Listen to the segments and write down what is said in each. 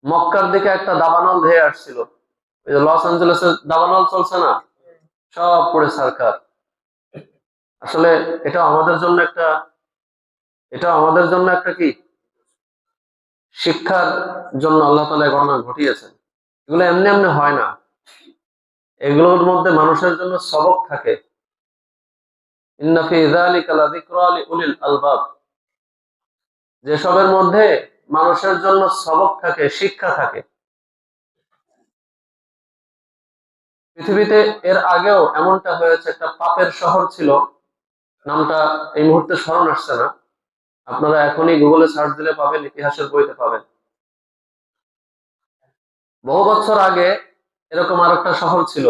মক্কার দিকে একটা দাবানল ধেয়ে আসছিল। ওই যে লস অ্যাঞ্জেলেসের দাবানল চলছে না, সব পড়ে ছারখার। আসলে এটা আমাদের জন্য একটা এটা আমাদের জন্য একটা কি শিক্ষার জন্য আল্লাহ তাআলা এই ঘটনা ঘটিয়েছেন। এগুলো এমনি এমনি হয় না, এগুলোর মধ্যে মানুষের জন্য সবক থাকে। ইন্না ফি যালিকা লাযিকরা লিউলিল আলবাব, যেসবের মধ্যে মানুষের জন্য সবক থাকে, শিক্ষা থাকে। পৃথিবীতে এর আগেও এমনটা হয়েছে, একটা পাপের শহর ছিল, নামটা এই মুহূর্তে স্মরণ আসছে না, আপনারা এখনই গুগলে সার্চ দিলে পাবেন, ইতিহাসের বইতে পাবেন। বহু বছর আগে এরকম আর একটা শহর ছিল,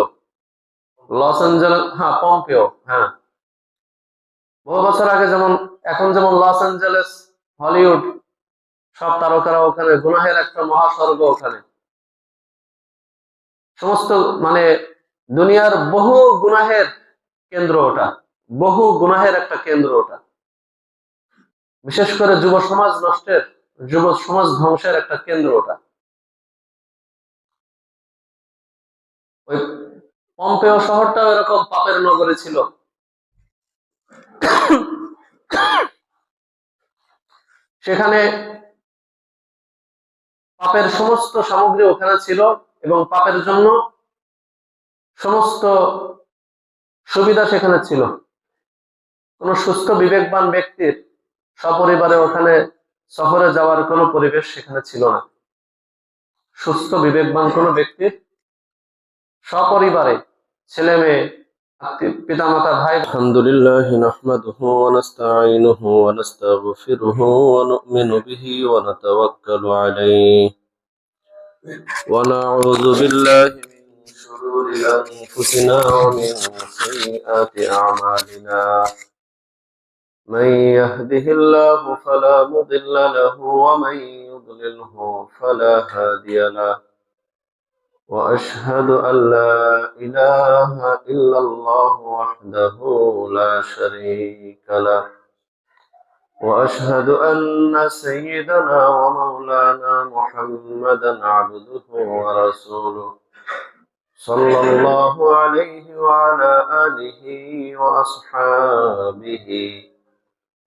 লস অ্যাঞ্জেলেস, হ্যাঁ পম্পেও, হ্যাঁ। বহু বছর আগে যেমন, এখন যেমন লস অ্যাঞ্জেলেস, হলিউড, সব তারকারা ওখানে, গুনাহের একটা মহাস্বর্গ ওখানে, সমস্ত মানে দুনিয়ার বহু গুনাহের কেন্দ্র ওটা, বহু গুনাহের একটা কেন্দ্র ওটা। বিশেষ করে যুব সমাজ নষ্টের, যুব সমাজ ধ্বংসের একটা কেন্দ্র ওটা। ওই পম্পেও শহরটাও এরকম পাপের নগরে ছিল। সেখানে পাপের সমস্ত সামগ্রী ওখানে ছিল, এবং পাপের জন্য সমস্ত সুবিধা সেখানে ছিল। কোন সুস্থ বিবেকবান ব্যক্তির সপরিবারে ওখানে সফরে যাওয়ার কোনো পরিবেশ সেখানে ছিল না। সুস্থ বিবেকবান কোনো ব্যক্তির সপরিবারে, ছেলে মেয়ে, পিতা মাতা, ভাই, আলহামদুলিল্লাহ নাহমাদুহু ওয়া নাস্তাঈনুহু ওয়া নাস্তাগফিরুহু ওয়া নু'মিনু বিহি ওয়া নাতাওয়াক্কালু আলাইহি ওয়া নাউযু বিল্লাহি মিন শুরুরি আনফুসিনা ওয়া মিন সাইয়্যাতি আ'মালিনা। من يهده الله فلا مضل له ومن يضلله فلا هادي له، وأشهد أن لا إله إلا الله وحده لا شريك له، وأشهد أن سيدنا ومولانا محمدا عبده ورسوله، صلى الله عليه وعلى آله وأصحابه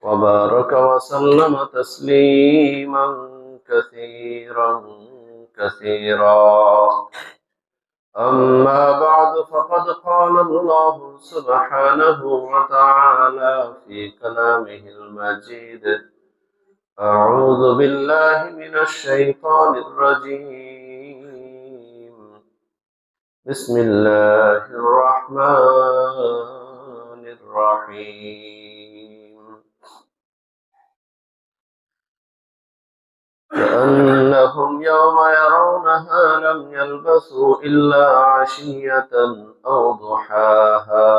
وبارك وسلم تسليما كثيرا كثيرا. أما بعد، فقد قال الله سبحانه وتعالى في كلامه المجيد: أعوذ بالله من الشيطان الرجيم، بسم الله الرحمن الرحيم. كأنهم يوم يرونها لم يلبثوا إلا عشية أو ضحاها.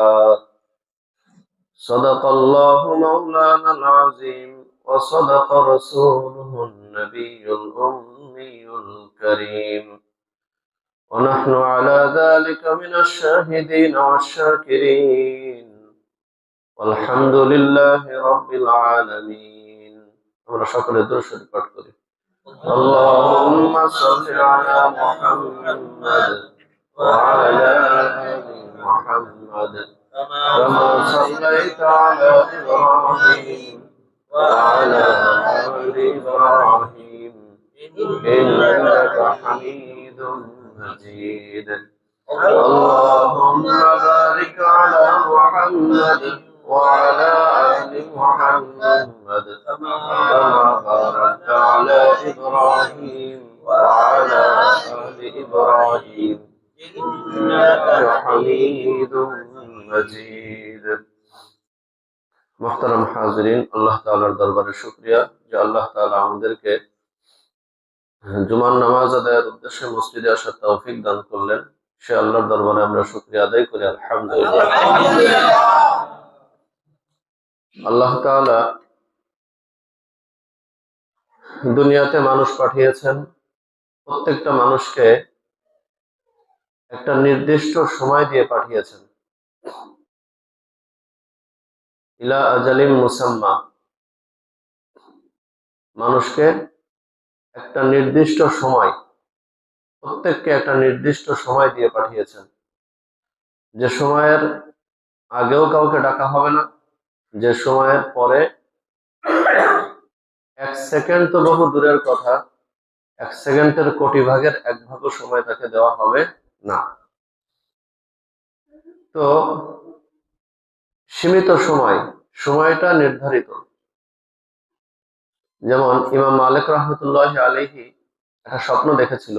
صدق الله مولانا العظيم، وصدق رسوله النبي الأمي الكريم، ونحن على ذلك من الشاهدين والشاكرين، والحمد لله رب العالمين. আমরা সকলে দরুদ শরীফ পাঠ করি। اللهم صل على محمد وعلى آل محمد كما صليت على إبراهيم وعلى آل إبراهيم إنك حميد مجيد. اللهم بارك على محمد وعلى آل محمد كما باركت على إبراهيم وعلى آل إبراهيم إنك حميد مجيد. মুহতারাম হাজিরিন, আল্লাহ তাআলার দরবারে শুকরিয়া যে আল্লাহ তাআলা আমাদেরকে জুমার নামাজ আদায়ের উদ্দেশ্যে মসজিদে আসার তৌফিক দান করলেন। সে আল্লাহর দরবারে আমরা শুকরিয়া আদায় করি, আলহামদুলিল্লাহ। আল্লাহ তাআলা দুনিয়াতে মানুষ পাঠিয়েছেন, প্রত্যেকটা মানুষকে একটা নির্দিষ্ট সময় দিয়ে পাঠিয়েছেন। ইলা আজালিম মুসাম্মা, মানুষকে একটা নির্দিষ্ট সময়, প্রত্যেককে একটা নির্দিষ্ট সময় দিয়ে পাঠিয়েছেন, যে সময়ের আগেও কাউকে ডাকা হবে না, যে সময়ের পরে 1 সেকেন্ড তো বহু দূরের কথা, 1 সেকেন্ডের কোটি ভাগের 1 ভাগও সময় তাকে দেওয়া হবে না। তো সীমিত সময়, সময়টা নির্ধারিত। যেমন ইমাম মালিক রহমতুল্লাহ আলাইহি একটা স্বপ্ন দেখেছিল।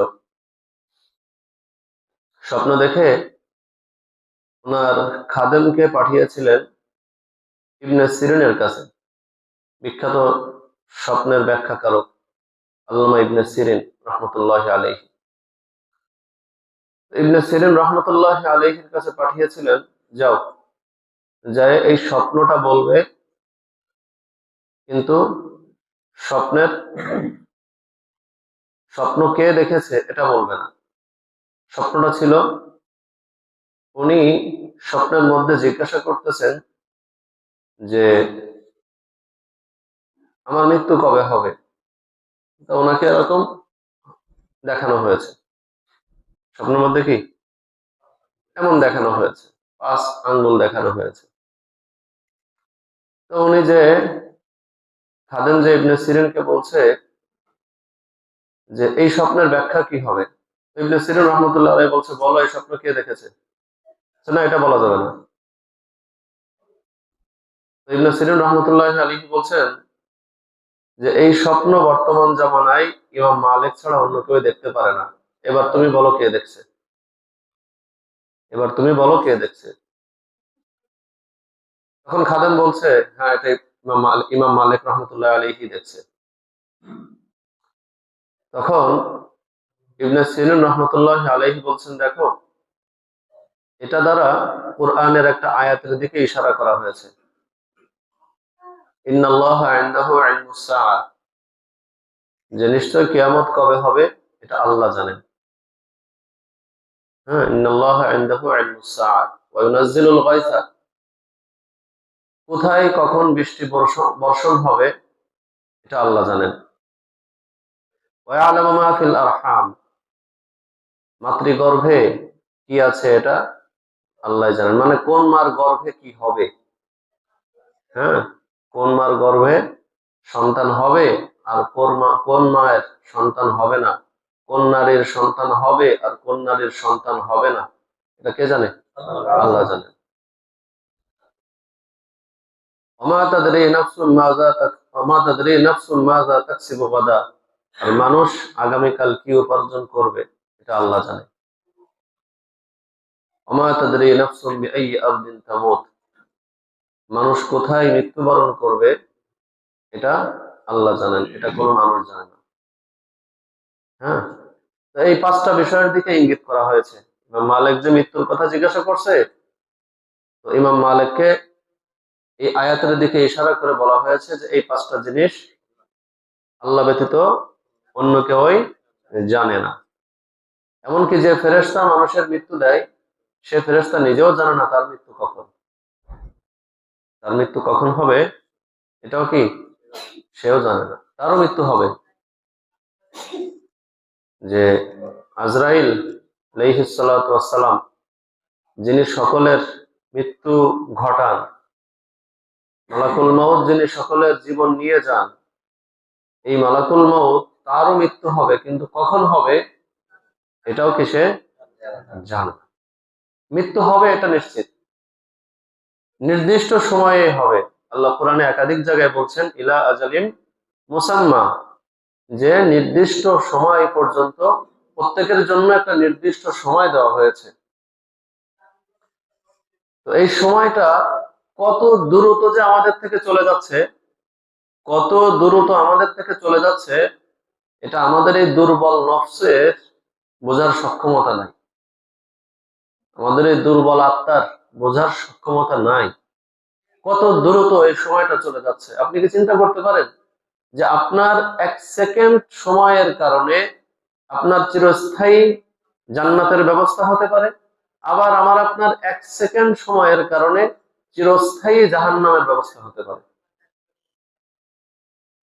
স্বপ্ন দেখে ওনার খাদেমকে পাঠিয়েছিলেন ইবনে সিরিনের কাছে, বিখ্যাত স্বপ্নের ব্যাখ্যাকারক আল্লামা ইবনে সিরিন রহমতুল্লাহ আলাইহি। ইবনে সিরিন রহমতুল্লাহ আলাইহির কাছে পাঠিয়েছিলেন, যাও যায় এই স্বপ্নটা বলবে, কিন্তু স্বপ্নের স্বপ্ন কে দেখেছে এটা বলবে না। স্বপ্নটা ছিল, উনি স্বপ্নের মধ্যে জিজ্ঞাসা করতেছেন যে আমার মৃত্যু কবে হবে। তো ওনাকে এরকম দেখানো হয়েছে, স্বপ্নের মধ্যে কি এমন দেখানো হয়েছে, 5 আঙ্গুল দেখানো হয়েছে। তো উনি যে খাদেম যে ইবনে সিরিনকে বলছে যে এই স্বপ্নের ব্যাখ্যা কি হবে, ইবনে সিরিন রহমতুল্লাহ আলাইহি বলছে, বলো এই স্বপ্ন কে দেখেছে। না, এটা বলা যাবে না। তো ইবনে সিরিন রহমতুল্লাহ আলাইহি বলছেন যে এই স্বপ্ন বর্তমান জামানায় ইমাম মালিক ছাড়া অন্য কেউ দেখতে পারে না। এবার তুমি বলো কে দেখছে, এবার তুমি বলো কে দেখছে। তখন খাদেম বলছে, হ্যাঁ এটা ইমাম মালিক রহমতুল্লাহ আলাইহি দেখছে। তখন ইবনে সিরিন রহমতুল্লাহ আলাইহি বলছেন, দেখো এটা দ্বারা কোরআনের একটা আয়াতের দিকে ইশারা করা হয়েছে, ইন্নাল্লাহা ইনদাহু ইলমুস সাআ, যে নিশ্চয় কিয়ামত কবে হবে এটা আল্লাহ জানেন। হ্যাঁ, ইন্নাল্লাহা ইনদাহু ইলমুস সাআ ওয়া ইউনাজ্জিলুল গায়সা, কোথায় কখন বৃষ্টি বর্ষণ হবে এটা আল্লাহ জানেন। ওয়া ইয়ালামু মা ফিল আরহাম, মাতৃগর্ভে কি আছে এটা আল্লাহ জানেন। মানে কোন মার গর্ভে কি হবে, হ্যাঁ, কোন মার গর্ভে সন্তান হবে আর কোন মায়ের সন্তান হবে না, কোন নারীর সন্তান হবে আর কোন নারীর সন্তান হবে না, এটা কে জানে, আল্লাহ জানে। ওমা তাদরি নাফসুন ওমা তাদরি নাফসুন মাযা তাকসিবু গাদা, আর মানুষ আগামীকাল কি উপার্জন করবে এটা আল্লাহ জানে। ওমা তাদরি নাফসুন বিআইয়ি আরদিন তামুত, মানুষ কোথায় মৃত্যুবরণ করবে এটা আল্লাহ জানেন, এটা কোনো মানুষ জানে না। হ্যাঁ, তো এই 5টা বিষয়ের দিকে ইঙ্গিত করা হয়েছে। ইমাম মালিক যে মৃত্যুর কথা জিজ্ঞাসা করছে, তো ইমাম মালিককে এই আয়াতের দিকে ইশারা করে বলা হয়েছে যে এই 5টা জিনিস আল্লাহ ব্যতীত অন্য কেউই জানে না। এমনকি যে ফেরেশতা মানুষের মৃত্যু দেয়, সে ফেরেশতা নিজেও জানে না তার মৃত্যু কখন, তার মৃত্যু কখন হবে এটাও কি সেও জানে না, তারও মৃত্যু হবে। যে আজরাইল আলাইহিস সালাতু ওয়াস সালাম, যিনি সকলের মৃত্যু ঘটান, মালাকুল মাউত যিনি সকলের জীবন নিয়ে যান, এই মালাকুল মাউত তারও মৃত্যু হবে, কিন্তু কখন হবে এটাও কি সে জানে না। মৃত্যু হবে এটা নিশ্চিত, নির্দিষ্ট সময়ে হবে। আল্লাহ কোরআনে একাধিক জায়গায় বলছেন ইলা আজালিন মুসাম্মা, যে নির্দিষ্ট সময় পর্যন্ত প্রত্যেকের জন্য একটা নির্দিষ্ট সময় দেওয়া হয়েছে। তো এই সময়টা কত দ্রুত যে আমাদের থেকে চলে যাচ্ছে, কত দ্রুত আমাদের থেকে চলে যাচ্ছে, এটা আমাদের এই দুর্বল নফসের বোঝার সক্ষমতা নাই, আমাদের এই দুর্বল আত্মার বোঝার সক্ষমতা নাই কত দ্রুত এই সময়টা চলে যাচ্ছে। আপনি কি চিন্তা করতে পারেন যে আপনার 1 সেকেন্ড সময়ের কারণে আপনার চিরস্থায়ী জান্নাতের ব্যবস্থা হতে পারে, আবার আমার আপনার 1 সেকেন্ড সময়ের কারণে চিরস্থায়ী জাহান্নামের ব্যবস্থা হতে পারে।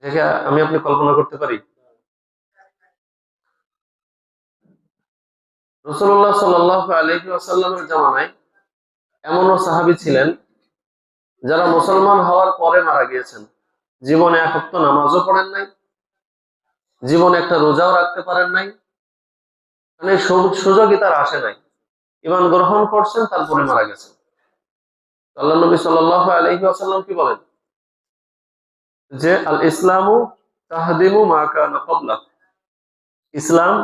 দেখে আমি আপনি কল্পনা করতে পারি। রাসূলুল্লাহ সাল্লাল্লাহু আলাইহি ওয়াসাল্লামের জামানায় এমনও সাহাবী ছিলেন যারা মুসলমান হওয়ার পরে মারা গিয়েছেন, জীবনে এক ওয়াক্ত নামাজও পড়েন নাই, জীবনে একটা রোজাও রাখতে পারেন নাই, মানে সুযোগই তার আসে নাই, ঈমান গ্রহণ করছেন তারপরে মারা গেছেন। আল্লাহ নবী সাল্লাল্লাহু আলাইহি ওয়াসাল্লাম কি বলেন যে আল ইসলামু তাহদিমু মা কানা ক্বাবলা, ইসলাম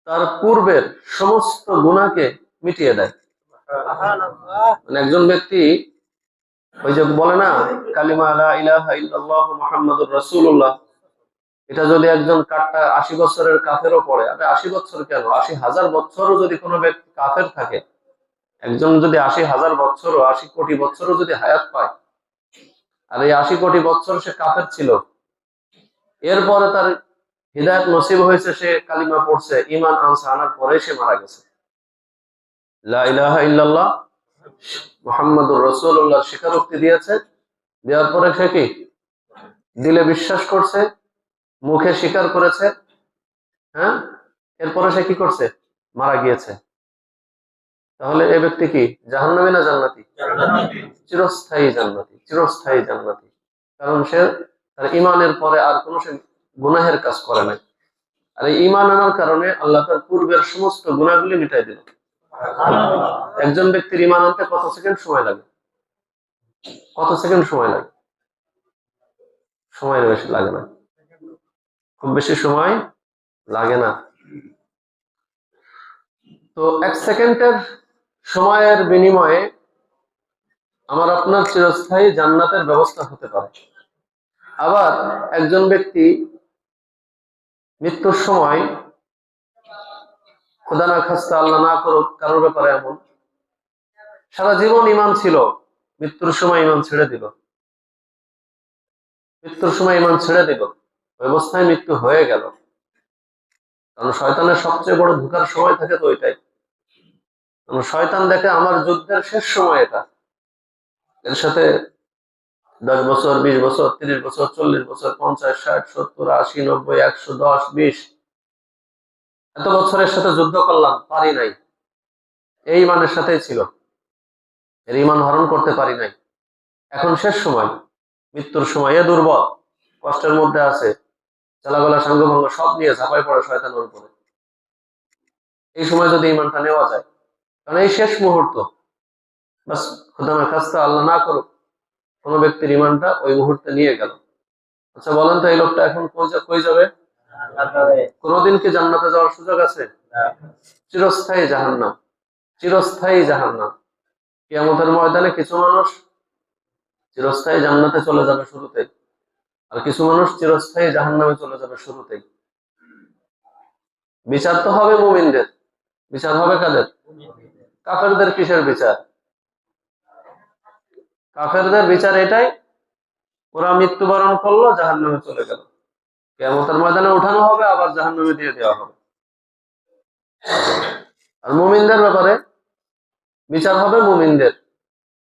তার পূর্বের সমস্ত গুনাহকে মিটিয়ে দেয়। মানে একজন ব্যক্তি ওই যে বলে না কালিমা লা ইলাহা ইল্লাল্লাহ মুহাম্মাদুর রাসূলুল্লাহ, এটা যদি একজন কাটটা 80 বছরের কাফেরও পড়ে, আরে 80 বছর কেন, 80,000 বছরও যদি কোনো ব্যক্তি কাফের থাকে, একজন যদি 80,000 বছরও 80 কোটি বছরও যদি হায়াত পায়, আর এই 80 কোটি বছর সে কাফের ছিল, এরপরে তার হিদায়াত নসিব হয়েছে, সে কালিমা পড়ছে, ঈমান আনছে, আনার পরে সে মারা গেছে, লা ইলাহা ইল্লাল্লাহ মুহাম্মাদুর রাসূলুল্লাহ স্বীকারোক্তি দিয়েছে, দেওয়ার পরে সে কি দিলে বিশ্বাস করছে, মুখে স্বীকার করেছে, হ্যাঁ, এরপরে সে কি করছে, মারা গিয়েছে। তাহলে এই ব্যক্তি কি জাহান্নামী না জান্নাতি? চিরস্থায়ী জান্নাতি, চিরস্থায়ী জান্নাতি। কারণ সে তার ঈমানের পরে আর কোনো সে গুনাহের কাজ করে নাই, আর এই ঈমান আনার কারণে আল্লাহ তার পূর্বের সমস্ত গুনাহগুলি মিটাই দিল। একজন ব্যক্তির ঈমান আনতে কত সেকেন্ড সময় লাগে? কত সেকেন্ড সময় লাগে? সময় বেশি লাগে না, খুব বেশি সময় লাগে না। তো 1 সেকেন্ডের সময়ের বিনিময়ে আমার আপনার চিরস্থায়ী জান্নাতের ব্যবস্থা হতে পারে। আবার একজন ব্যক্তি মৃত্যুর সময়, খোদা না খাস্তা আল্লাহ না করুক কারোর ব্যাপারে এমন, সারা জীবন ঈমান ছিল, মৃত্যুর সময় ঈমান ছেড়ে দিল, মৃত্যুর সময় ঈমান ছেড়ে দিল, ওই অবস্থায় মৃত্যু হয়ে গেল। কারণ শয়তানের সবচেয়ে বড় ধোঁকার সময় থাকে তো ওইটাই। কারণ শয়তান দেখে আমার যুদ্ধের শেষ সময় এটা, এর সাথে 10 বছর, 20 বছর, 30 বছর, 40 বছর, 50, 60, 70, 80, 90, 100, 10, 20, এত বছরের সাথে যুদ্ধ করলাম, পারি নাই, এই ঈমানের সাথেই ছিল, এর ঈমান হরণ করতে পারি নাই। এখন শেষ সময়, মৃত্যুর সময়, এ দুর্বল, কষ্টের মধ্যে আছে, চালাগলা সাঙ্গভঙ্গ সব নিয়ে ঝাঁপাই পড়ে শয়তানের উপরে। এই সময় যদি ঈমানটা নেওয়া যায়, কারণ এই শেষ মুহূর্ত, বাস খোদা না খাস্তা আল্লাহ না করুক কোন ব্যক্তির ঈমানটা ওই মুহূর্তে নিয়ে গেল। আচ্ছা বলেন তো, এই লোকটা এখন কই যাবে? কোনদিন কি জান্নাতে যাওয়ার সুযোগ আছে? চিরস্থায়ী জাহান্নাম, চিরস্থায়ী জাহান্নাম। কিয়ামতের ময়দানে কিছু মানুষ চিরস্থায়ী জান্নাতে চলে যাবে শুরুতেই, আর কিছু মানুষ চিরস্থায়ী জাহান্নামে চলে যাবে শুরুতেই। বিচার তো হবে মুমিনদের, বিচার হবে কাদের? কাফেরদের কিসের বিচার? কাফেরদের বিচার এটাই, ওরা মৃত্যুবরণ করলো, জাহান্নামে চলে গেল, কিয়ামতের ময়দানে উঠানো হবে, আবার জাহান্নামে দিয়ে দেওয়া হবে। আর মুমিনদের ব্যাপারে বিচার হবে মুমিনদের,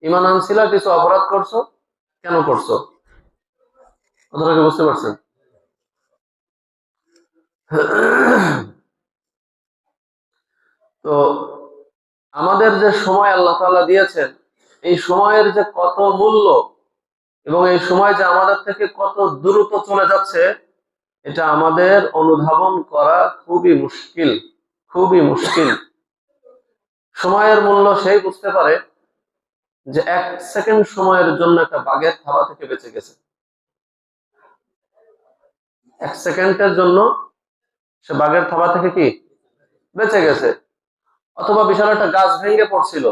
ঈমান আনছিলা, কিছু অপরাধ করছো, কেন করছো, কথাটা কি বুঝতে পারছেন? তো আমাদের যে সময় আল্লাহ তাআলা দিয়েছেন, এই সময়ের যে কত মূল্য, এবং এই সময় যে আমাদের থেকে কত দ্রুত চলে যাচ্ছে, এটা আমাদের অনুধাবন করা খুবই মুশকিল, খুবই মুশকিল। সময়ের মূল্য সেই বুঝতে পারে যে 1 সেকেন্ড সময়ের জন্য একটা বাঘের থাবা থেকে বেঁচে গেছে, 1 সেকেন্ডের জন্য সে বাঘের থাবা থেকে কি বেঁচে গেছে। অথবা বিশাল একটা গাছ ভেঙে পড়ছিল,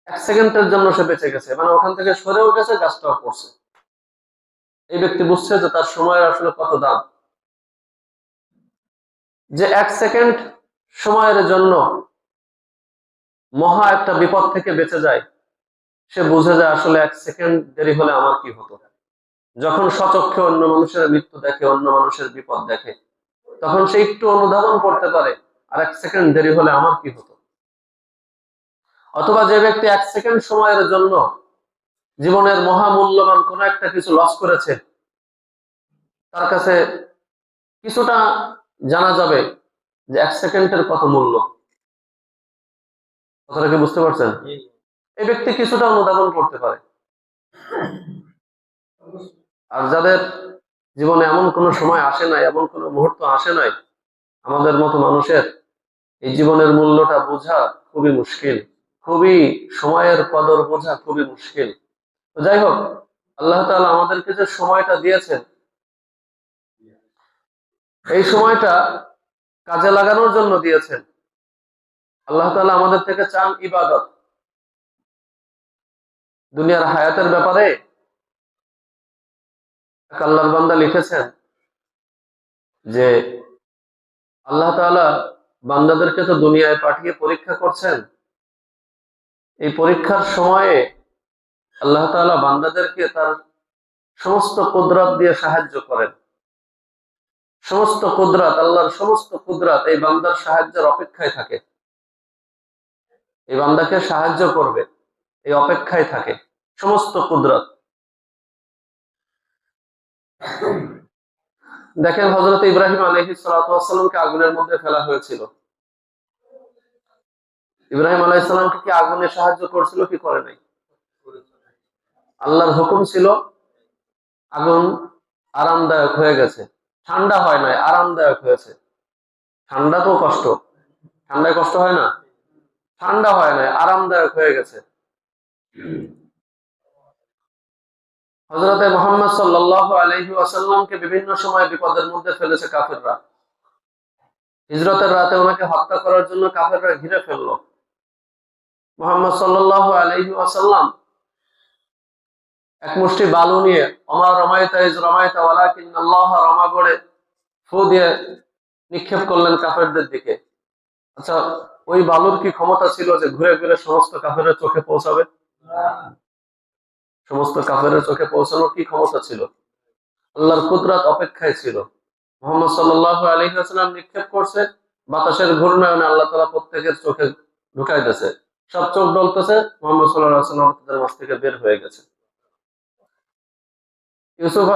1 সেকেন্ডের জন্য সে বেঁচে গেছে, মানে ওখান থেকে সরেও গেছে, গাছটাও পড়ছে। এই ব্যক্তি বুঝছে যে তার সময়ের আসলে কত দাম। যে 1 সেকেন্ড সময়ের জন্য মহা একটা বিপদ থেকে বেঁচে যায়, সে বুঝে যায় আসলে 1 সেকেন্ড দেরি হলে আমার কি হতো। যখন স্বচক্ষে অন্য মানুষের মৃত্যু দেখে, অন্য মানুষের বিপদ দেখে, তখন সে একটু অনুধাবন করতে পারে আর 1 সেকেন্ড দেরি হলে আমার কি হতো। অথবা যে ব্যক্তি 1 সেকেন্ড সময়ের জন্য জীবনের মহামূল্যবান কোন একটা কিছু লস করেছে, তার কাছে কিছুটা জানা যাবে যে 1 সেকেন্ডের কত মূল্য। কথাটা কি বুঝতে পারছেন? এই ব্যক্তি কিছুটা অনুধাবন করতে পারে। আর যাদের জীবনে এমন কোনো সময় আসে নাই, এমন কোনো মুহূর্ত আসে নাই, আমাদের মতো মানুষের এই জীবনের মূল্যটা বোঝা খুবই মুশকিল, খুবই সময়ের কদর বোঝা খুবই মুশকিল। তো যাই হোক, আল্লাহ তাআলা আমাদেরকে যে সময়টা দিয়েছেন, এই সময়টা কাজে লাগানোর জন্য দিয়েছেন। আল্লাহ তাআলা আমাদের থেকে চান ইবাদত। দুনিয়ার হায়াতের ব্যাপারে এক আল্লাহর বান্দা লিখেছেন যে আল্লাহ তাআলা বান্দাদেরকে তো দুনিয়ায় পাঠিয়ে পরীক্ষা করছেন। এই পরীক্ষার সময়ে আল্লাহ তাআলা বান্দাদেরকে তার সমস্ত কুদরত দিয়ে সাহায্য করেন। সমস্ত কুদরত, আল্লাহর সমস্ত কুদরত এই বান্দার সাহায্যের অপেক্ষায় থাকে। এই বান্দাকে সাহায্য করবে এই অপেক্ষায় থাকে সমস্ত কুদরত। দেখেন, হযরত ইব্রাহিম আলাইহিস সালাতু ওয়াস সালামকে আগুনের মধ্যে ফেলা হয়েছিল। ইব্রাহিম আলাইহিস সালামকে কি আগুনে সাহায্য করছিল কি করে নাই? আল্লাহর হুকুম ছিল, আগুন আরামদায়ক হয়ে গেছে, ঠান্ডা হয় নাই, আরামদায়ক হয়েছে। ঠান্ডা তো কষ্ট, ঠান্ডায় কষ্ট হয় না? ঠান্ডা হয় নাই, আরামদায়ক হয়ে গেছে। হযরতে মুহাম্মদ সাল্লাল্লাহু আলাইহি ওয়াসাল্লামকে বিভিন্ন সময় বিপদের মধ্যে ফেলেছে কাফেররা। হিজরতের রাতে ওনাকে হত্যা করার জন্য কাফেররা ঘিরে ফেললো। মুহাম্মদ সাল্লাল্লাহু আলাইহি ওয়াসাল্লাম এক মুষ্টি বালু নিয়ে, ওমা রমাইতা ইজ রমাইতা ওয়ালাকিন্নাল্লাহ রমা বলে ফু দিয়ে নিক্ষেপ করলেন কাফেরদের দিকে। আচ্ছা, ওই বালুর কি ক্ষমতা ছিল যে ঘুরে ঘুরে সমস্ত কাফেরের চোখে পৌঁছাবে? সমস্ত কাফেরের চোখে পৌঁছানোর কি ক্ষমতা ছিল? আল্লাহর কুদরত অপেক্ষায় ছিল। মুহাম্মদ সাল্লাল্লাহু আলাইহি ওয়াসাল্লাম নিক্ষেপ করছে, বাতাসের ঘূর্ণায়নে আল্লাহ তাআলা প্রত্যেকের চোখে ঢুকাই দিয়েছে। সব চোখ ডলতেছে, মুহাম্মদ সাল্লাল্লাহু আলাইহি ওয়াসাল্লাম তাদের মাঝ থেকে বের হয়ে গেছে। ইউসুফ,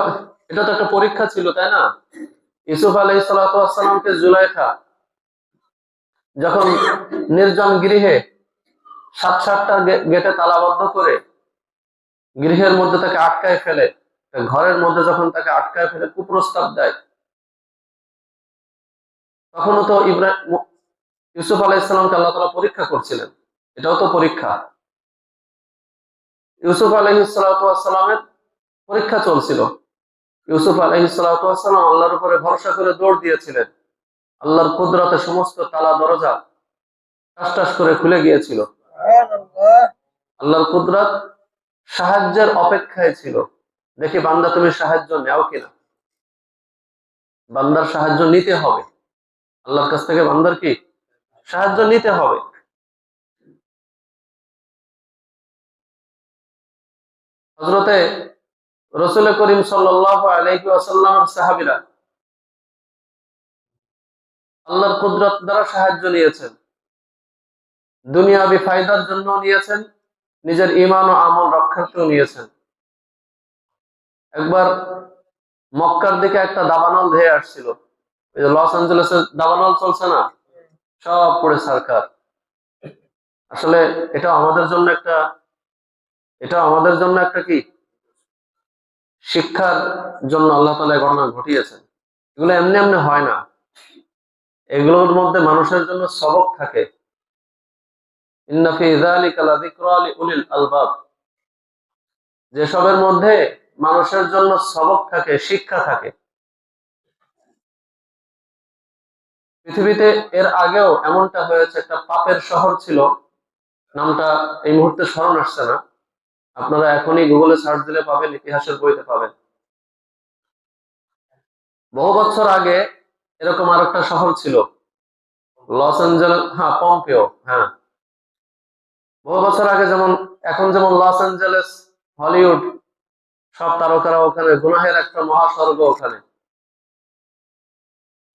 এটা তো একটা পরীক্ষা ছিল, তাই না? ইউসুফ আলাইহিস সালাতু ওয়াস সালামকে জুলাইখা যখন নির্জন গৃহে 7টা গেটে তালাবদ্ধ করে গৃহের মধ্যে তাকে আটকায় ফেলে, ঘরের মধ্যে যখন তাকে আটকায় ফেলে কুপ্রস্তাব দেয়, তখনও তো ইউসুফ আলাইহিস সালামকে আল্লাহ তাআলা পরীক্ষা করছিলেন। এটাও তো পরীক্ষা। ইউসুফ আলাইহিস সালাতু ওয়াস সালামের পরীক্ষা চলছিল। ইউসুফ আলাইহিস সালাতু ওয়াস সালাম আল্লাহর উপরে ভরসা করে দৌড় দিয়েছিলেন। আল্লাহর কুদরতে সমস্ত তালা দরজা টাস টাস করে খুলে গিয়েছিল। আল্লাহর কুদরত সাহায্যের অপেক্ষায় ছিল, দেখি বান্দা তুমি সাহায্য নেও কিনা। বান্দার সাহায্য নিতে হবে, আল্লাহর কাছ থেকে বান্দার কি সাহায্য নিতে হবে। হযরতে রাসূল করিম সাল্লাল্লাহু আলাইহি ওয়াসাল্লামের সাহাবীরা আল্লাহর কুদরত দ্বারা সাহায্য নিয়েছেন, দুনিয়াবি ফায়দার জন্য নিয়েছেন, নিজের ঈমান ও আমল রক্ষার্থেও নিয়েছেন। একবার মক্কার দিকে একটা দাবানল ধেয়ে আসছিল। এই যে লস অ্যাঞ্জেলেসে দাবানল চলছে না, সব পড়ে ছারখার। আসলে এটা আমাদের জন্য একটা, এটা আমাদের জন্য একটা কি শিক্ষার জন্য আল্লাহ তাআলা এই ঘটনা ঘটিয়েছেন। এগুলো এমনি এমনি হয় না, এগুলোর মধ্যে মানুষের জন্য সবক থাকে। ইন্না ফি যালিকা লাযিকরা লিউলিল আলবাব, যেসবের মধ্যে মানুষের জন্য সবক থাকে, শিক্ষা থাকে। পৃথিবীতে এর আগেও এমনটা হয়েছে। একটা পাপের শহর ছিল, নামটা এই মুহূর্তে স্মরণ আসছে না, আপনারা এখনই গুগলে সার্চ দিলে পাবেন, ইতিহাসের বইতে পাবেন। বহু বছর আগে এরকম আর একটা শহর ছিল, লস অ্যাঞ্জেলেস, হ্যাঁ পম্পেও, হ্যাঁ। বহু বছর আগে যেমন, এখন যেমন লস অ্যাঞ্জেলেস, হলিউড, সব তারকারা ওখানে, গুনাহের একটা মহাস্বর্গ ওখানে।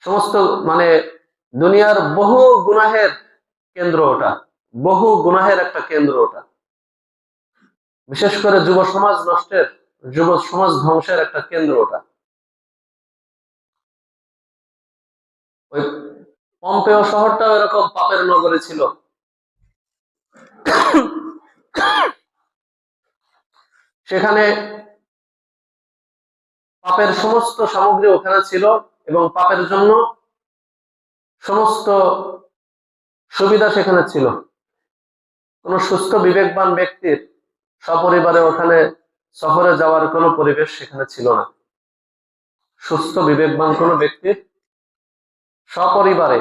সমস্ত মানে দুনিয়ার বহু গুনাহের কেন্দ্র ওটা, বহু গুনাহের একটা কেন্দ্র ওটা। বিশেষ করে যুব সমাজ নষ্টের, যুব সমাজ ধ্বংসের একটা কেন্দ্র ওটা। ওই পম্পেও শহরটাও এরকম পাপের নগরী ছিল। সেখানে পাপের সমস্ত সামগ্রী ওখানে ছিল এবং পাপের জন্য সমস্ত সুবিধা সেখানে ছিল। কোন সুস্থ বিবেকবান ব্যক্তির সপরিবারে ওখানে সফরে যাওয়ার কোনো পরিবেশ সেখানে ছিল না। সুস্থ বিবেকবান কোনো ব্যক্তির সপরিবারে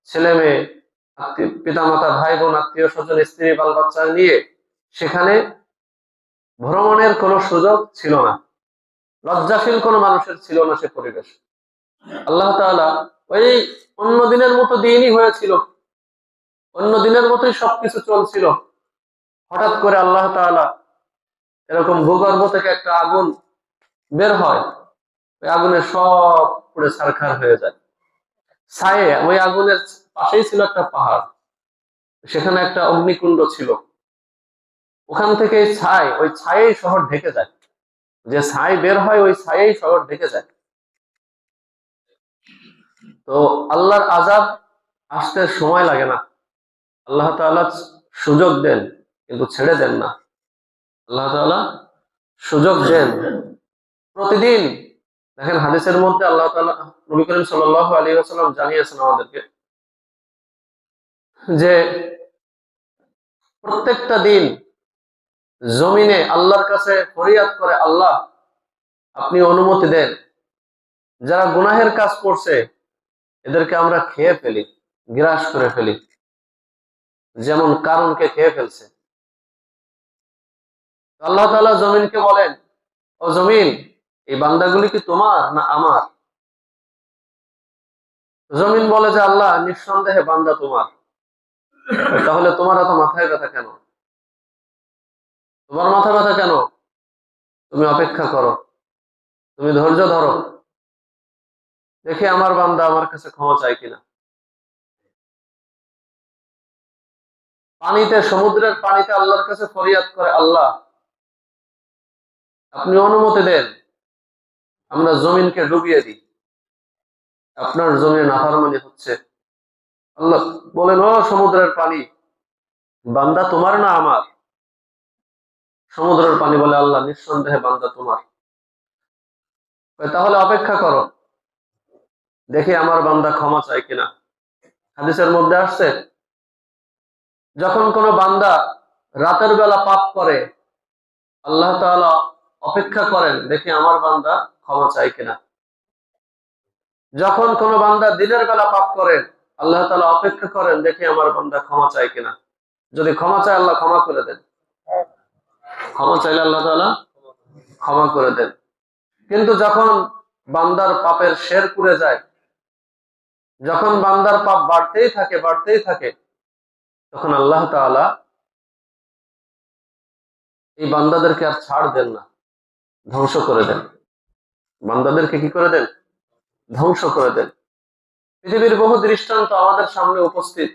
ছেলে মেয়ে, পিতামাতা, ভাই বোন, আত্মীয় স্বজন, স্ত্রী, বাল বাচ্চা নিয়ে সেখানে ভ্রমণের কোনো সুযোগ ছিল না। লজ্জাশীল কোনো মানুষের ছিল না সে পরিবেশ। আল্লাহ তাআলা ওই অন্য দিনের মতো দিনই হয়েছিল, অন্য দিনের মতোই সবকিছু চলছিল। হঠাৎ করে আল্লাহ তাআলা এরকম ভূগর্ভ থেকে একটা আগুন বের হয়, ওই আগুনে সব পুড়ে ছারখার হয়ে যায়। ছায়ে, ওই আগুনের পাশেই ছিল একটা পাহাড়, সেখানে একটা অগ্নিকুণ্ড ছিল। ওখান থেকে ওই ছায়েই শহর ঢেকে যায়। যে ছাই বের হয় ওই ছায়েই শহর ঢেকে যায়। তো আল্লাহর আযাব আসতে সময় লাগে না। আল্লাহ তাআলা সুযোগ দেন কিন্তু ছেড়ে দেন না। আল্লাহ তাআলা সুযোগ দেন প্রতিদিন। দেখেন হাদিসের মধ্যে আল্লাহ তাআলা, নবী করিম সাল্লাল্লাহু আলাইহি ওয়াসাল্লাম জানিয়েছেন আমাদেরকে যে প্রত্যেকটা দিন জমিনে আল্লাহর কাছে ফরিয়াদ করে, আল্লাহ আপনি অনুমতি দেন, যারা গুনাহের কাজ করছে এদেরকে আমরা খেয়ে ফেলি, গ্রাস করে ফেলি, যেমন কারুনকে খেয়ে ফেলছে। আল্লাহ তাআলা জমিনকে বলেন, ও জমিন, এই বান্দাগুলি কি তোমার না আমার? জমিন বলে যে আল্লাহ নিঃসন্দেহে বান্দা তোমার। তাহলে তোমার এত মাথায় ব্যথা কেন? তোমার মাথা ব্যথা কেন? তুমি অপেক্ষা করো, তুমি ধৈর্য ধরো, দেখি আমার বান্দা আমার কাছে ক্ষমা চায় কিনা। পানিতে, সমুদ্রের পানিতে আল্লাহর কাছে ফরিয়াদ করে, আল্লাহ আপনি অনুমতি দেন, আমরা জমিনকে ডুবিয়ে দিই, আপনার জমিনে নাফরমানি হচ্ছে। আল্লাহ বলেন, ও সমুদ্রের পানি, বান্দা তোমার না আমার? সমুদ্রের পানি বলে, আল্লাহ নিঃসন্দেহে বান্দা তোমার। তাহলে অপেক্ষা করো, দেখি আমার বান্দা ক্ষমা চায় কিনা। হাদিসের মধ্যে আসছে, যখন কোনো বান্দা রাতের বেলা পাপ করে, আল্লাহ তাআলা অপেক্ষা করেন, দেখি আমার বান্দা ক্ষমা চায় কিনা। যখন কোনো বান্দা দিনের বেলা পাপ করেন, আল্লাহ তাআলা অপেক্ষা করেন, দেখি আমার বান্দা ক্ষমা চায় কিনা। যদি ক্ষমা চায় আল্লাহ ক্ষমা করে দেন, ক্ষমা চাইলে আল্লাহ তাআলা ক্ষমা করে দেন। কিন্তু যখন বান্দার পাপের শের পুড়ে যায়, যখন বান্দার পাপ বাড়তেই থাকে, তখন আল্লাহ তাআলা এই বান্দাদেরকে আর ছাড় দেন না, ধ্বংস করে দেন। বান্দাদেরকে কি করে দেন? ধ্বংস করে দেন। পৃথিবীর বহু দৃষ্টান্ত আমাদের সামনে উপস্থিত,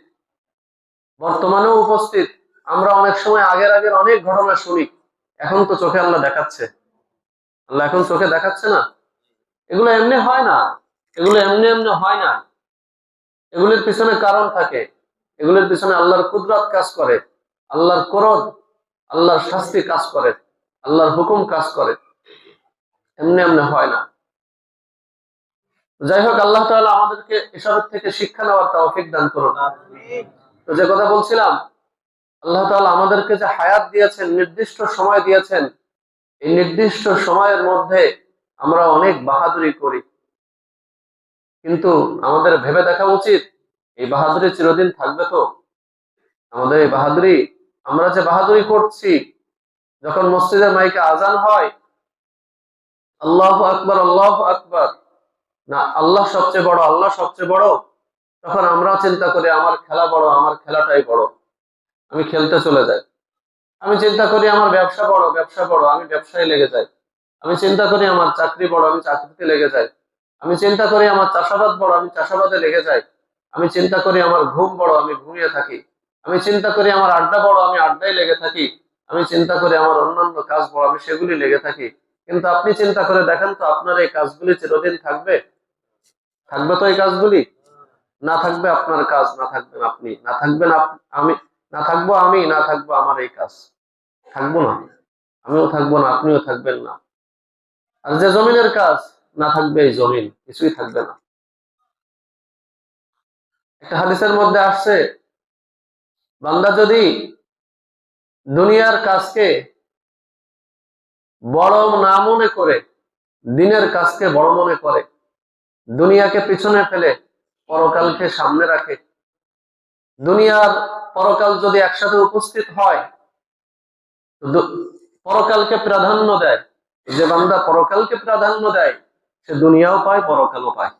বর্তমানেও উপস্থিত। আমরা অনেক সময় আগের অনেক ঘটনা শুনি, এখন তো চোখে আল্লাহ দেখাচ্ছে। আল্লাহ এখন চোখে দেখাচ্ছে না। এগুলো এমনি হয় না, এগুলো এমনি এমনি হয় না। এগুলির পিছনে কারণ থাকে, এগুলির পিছনে আল্লাহর কুদরত কাজ করে, আল্লাহর ক্রোধ, আল্লাহর শাস্তি কাজ করে, আল্লাহর হুকুম কাজ করে। এমনি এমনি হয় না। যাই হোক, আল্লাহ তাআলা আমাদেরকে এসবের থেকে শিক্ষা নেওয়ার তৌফিক দান করুন। তো যে কথা বলছিলাম, আল্লাহ তাআলা আমাদেরকে যে হায়াত দিয়েছেন, নির্দিষ্ট সময় দিয়েছেন, এই নির্দিষ্ট সময়ের মধ্যে আমরা অনেক বাহাদুরি করি। কিন্তু আমাদের ভেবে দেখা উচিত, এই বাহাদুরি চিরদিন থাকবে তো? আমাদের এই বাহাদুরি, আমরা যে বাহাদুরি করছি, যখন মসজিদের মাইকে আজান হয়, আল্লাহু আকবার, আল্লাহু আকবার, না আল্লাহ সবচেয়ে বড়, আল্লাহ সবচেয়ে বড়, তখন আমরা চিন্তা করি আমার খেলা বড়, আমার খেলাটাই বড়, আমি খেলতে চলে যাই। আমি চিন্তা করি আমার ব্যবসা বড়, ব্যবসা বড়, আমি ব্যবসায় লেগে যাই। আমি চিন্তা করি আমার চাকরি বড়, আমি চাকরিতে লেগে যাই। আমি চিন্তা করি আমার চাষাবাদ বড়, আমি চাষাবাদে লেগে যাই। আমি চিন্তা করি আমার ঘুম বড়, আমি ঘুমিয়ে থাকি। আমি চিন্তা করি আমার আড্ডা বড়, আমি আড্ডায় লেগে থাকি। আমি চিন্তা করি আমার অন্যান্য কাজ বড়, আমি সেগুলি লেগে থাকি। কিন্তু আপনি চিন্তা করে দেখেন তো, আপনার এই কাজগুলি চিরদিন থাকবে? থাকবে তো এই কাজগুলি? না থাকবে আপনার কাজ, না থাকবেন আপনি, না থাকবেন আমি, না থাকবো আমি, না থাকবো আমার এই কাজ, থাকবো না, আমিও থাকবো না, আপনিও থাকবেন না। আর যে জমিনের কাজ, না থাকবে এই জমিন, কিছুই থাকবে না। একটা হাদিসের মধ্যে আসছে, বান্দা যদি দুনিয়ার কাজকে বড় না মনে করে, দিনের কাজকে বড় মনে করে, দুনিয়াকে পিছনে ফেলে পরকালকে সামনে রাখে, দুনিয়ার পরকাল যদি একসাথে উপস্থিত হয়, পরকালকে প্রাধান্য দেয়, যে বান্দা পরকালকে প্রাধান্য দেয় সে দুনিয়াও পায় পরকালও পায়।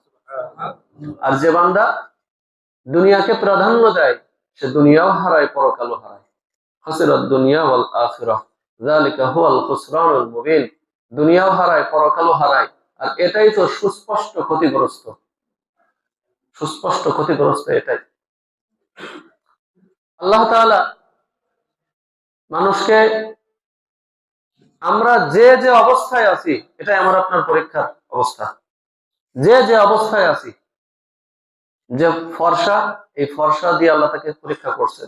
আর যে বান্দা দুনিয়াকে প্রাধান্য দেয় সে দুনিয়াও হারায় পরকালও হারায়। খাসিরাত দুনিয়া ওয়াল আখিরাহ, যালিকা হুয়াল খুসরানুল মুবিন। দুনিয়াও হারায় পরকালও হারায়, আর এটাই তো সুস্পষ্ট ক্ষতিগ্রস্ত, সুস্পষ্ট ক্ষতিগ্রস্ত এটাই। আল্লাহ তাআলা মানুষকে, আমরা যে যে অবস্থায় আছি এটাই আমার আপনার পরীক্ষার অবস্থা। যে যে অবস্থায় আছি, যে ফর্সা, এই ফর্সা দিয়ে আল্লাহ তাকে পরীক্ষা করছেন,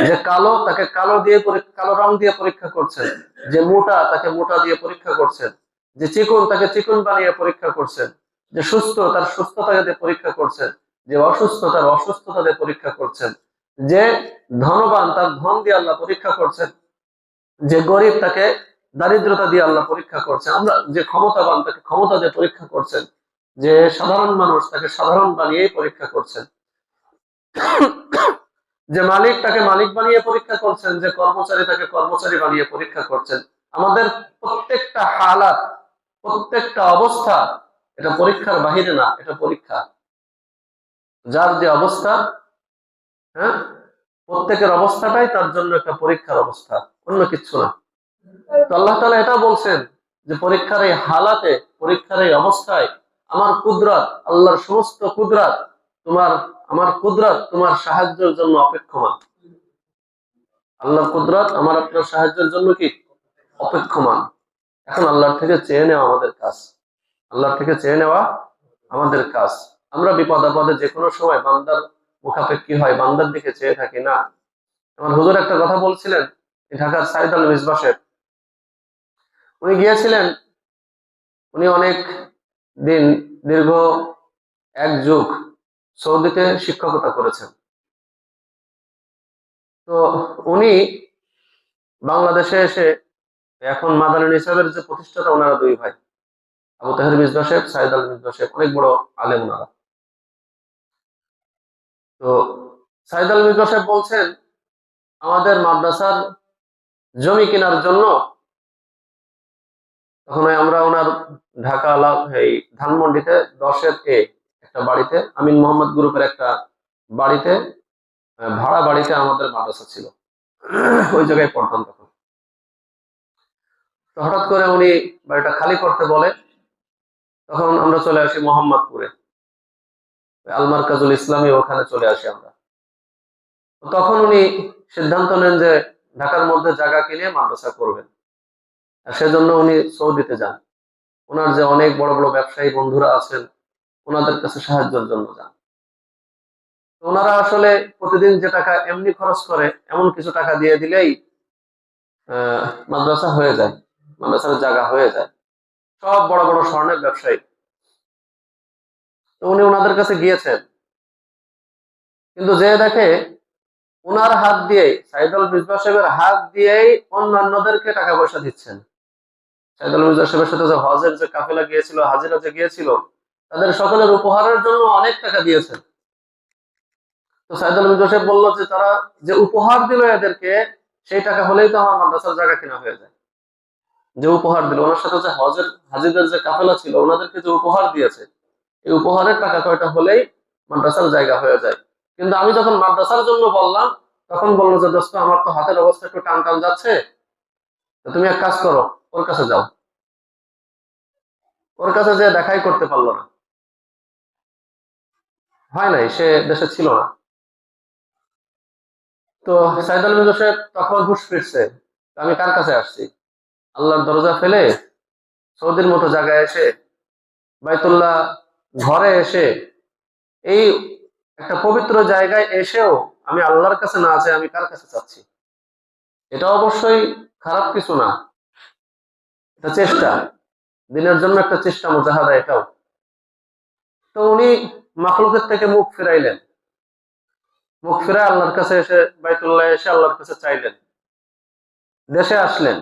যে কালো তাকে কালো দিয়ে, কালো রং দিয়ে পরীক্ষা করছেন, যে মোটা তাকে মোটা দিয়ে পরীক্ষা করছেন, যে চিকন তাকে চিকন বানিয়ে পরীক্ষা করছেন, যে সুস্থ তার সুস্থতা দিয়ে পরীক্ষা করছেন, যে অসুস্থ তার অসুস্থতা দিয়ে পরীক্ষা করছেন, যে ধনবান তার ধন দিয়ে আল্লাহ পরীক্ষা করছেন, যে গরিব তাকে দারিদ্রতা দিয়ে আল্লাহ পরীক্ষা করছেন, আমরা যে ক্ষমতাবান তাকে ক্ষমতা দিয়ে পরীক্ষা করছেন, যে সাধারণ মানুষ তাকে সাধারণ বানিয়েই পরীক্ষা করছেন, যে মালিক তাকে মালিক বানিয়ে পরীক্ষা করছেন, যে কর্মচারী তাকে কর্মচারী বানিয়ে পরীক্ষা করছেন। আমাদের প্রত্যেকটা হালাত, প্রত্যেকটা অবস্থা এটা পরীক্ষার বাহিরে না, এটা পরীক্ষা। যার যে অবস্থা, হ্যাঁ, প্রত্যেকের অবস্থাটাই তার জন্য একটা পরীক্ষার অবস্থা, অন্য কিছু না। তো আল্লাহ তাআলা এটা বলছেন যে পরীক্ষার এই হালাতে, পরীক্ষার এই অবস্থায় আমার কুদরত, আল্লাহর সমস্ত কুদরত তোমার, আমার কুদরত তোমার সাহায্যের জন্য অপেক্ষমান। আল্লাহর কুদরত আমার আপনার সাহায্যের জন্য কি অপেক্ষমান। এখন আল্লাহর থেকে চেয়ে নেওয়া আমাদের কাজ, আল্লাহর থেকে চেয়ে নেওয়া আমাদের কাজ। আমরা বিপদ আপদে যে কোনো সময় বান্দার মুখাপেক্ষী হয়, বান্দার দিকে চেয়ে থাকি না। আমার হুজুর একটা কথা বলছিলেন, ঢাকার সাইদ আল মিসবাহ সাহেব, উনি গিয়েছিলেন, উনি অনেক দিন, দীর্ঘ এক যুগ সৌদিতে শিক্ষকতা করেছেন। তো উনি বাংলাদেশে এসে, এখন মাদানী নিসাবের যে প্রতিষ্ঠাতা, ওনারা দুই ভাই, আবু তাহের মিসবাহ সাহেব, সাইদ আল মিসবাহ সাহেব, অনেক বড় আলেম ওনারা। তো সাইদ আল মিসবাহ সাহেব বলছেন, আমাদের মাদ্রাসার জমি কেনার জন্য, তখন আমরা ওনার ঢাকা এই ধানমন্ডিতে 10-এ একটা বাড়িতে, আমিন মোহাম্মদ গ্রুপের একটা বাড়িতে, ভাড়া বাড়িতে আমাদের মাদ্রাসা ছিল, ওই জায়গায় পড়তাম তখন। তো হঠাৎ করে উনি বাড়িটা খালি করতে বলে, তখন আমরা চলে আসি মোহাম্মদপুরে, আল মারকাজুল ইসলামী, ওখানে চলে আসি আমরা। তখন উনি সিদ্ধান্ত নেন যে ঢাকার মধ্যে জায়গা কিনে মাদ্রাসা করবেন, আর সেজন্য উনি সৌদিতে যান। ওনার যে অনেক বড় বড় ব্যবসায়ী বন্ধুরা আছেন, ওনাদের কাছে সাহায্যের জন্য যান। তো ওনারা আসলে প্রতিদিন যে টাকা এমনি খরচ করে, এমন কিছু টাকা দিয়ে দিলেই মাদ্রাসা হয়ে যায়, মাদ্রাসার জায়গা হয়ে যায়। সব বড় বড় স্বর্ণের ব্যবসায়ী। তো উনি ওনাদের কাছে গিয়েছেন, কিন্তু যে দেখে ওনার হাত দিয়ে, সাইদুল মিসবাহ সাহেবের হাত দিয়েই অন্যান্যদেরকে টাকা পয়সা দিচ্ছেন। সাইদুল মিসবাহ সাহেবের সাথে যে হজের যে কাফেলা গিয়েছিল, হাজিরা যে গিয়েছিল, তাদের সকলের উপহারের জন্য অনেক টাকা দিয়েছেন। তো সাইদুল মিসবাহ সাহেব বললো যে তারা যে উপহার দিল এদেরকে, সেই টাকা হলেই তো আমার মাদ্রাসার জায়গা কেনা হয়ে যায়। যে উপহার দিল, ওনার সাথে যে হজের হাজিদের যে কাফেলা ছিল, ওনাদেরকে যে উপহার দিয়েছে, এই উপহারের টাকা কয়টা হলেই মাদ্রাসার জায়গা হয়ে যায়। কিন্তু আমি যখন মাদ্রাসার জন্য বললাম, তখন বললো যে দোস্ত, আমার তো হাতের অবস্থা একটু টান টান যাচ্ছে, তো তুমি এক কাজ করো, ওর কাছে যাও। ওর কাছে যে দেখাই করতে পারলো না, হয় নাই, সে দেশে ছিল না। তো সাইদুল মির্জা সাহেব তখন হুঁশ ফিরছে, আমি কার কাছে আসছি, আল্লাহর দরজা ফেলে সৌদির মতো জায়গায় এসে, বাইতুল্লাহ ঘরে এসে, এই একটা পবিত্র জায়গায় এসেও আমি আল্লাহর কাছে না চাই, আমি কার কাছে চাচ্ছি? এটা অবশ্যই খারাপ কিছু না, এটা চেষ্টা, দিনের জন্য একটা চেষ্টা, মুজাহাদা এটাও। তো উনি মাখলুকের থেকে মুখ ফিরাইলেন, মুখ ফিরে আল্লাহর কাছে এসে, বাইতুল্লাহ এসে আল্লাহর কাছে চাইলেন, দেশে আসলেন।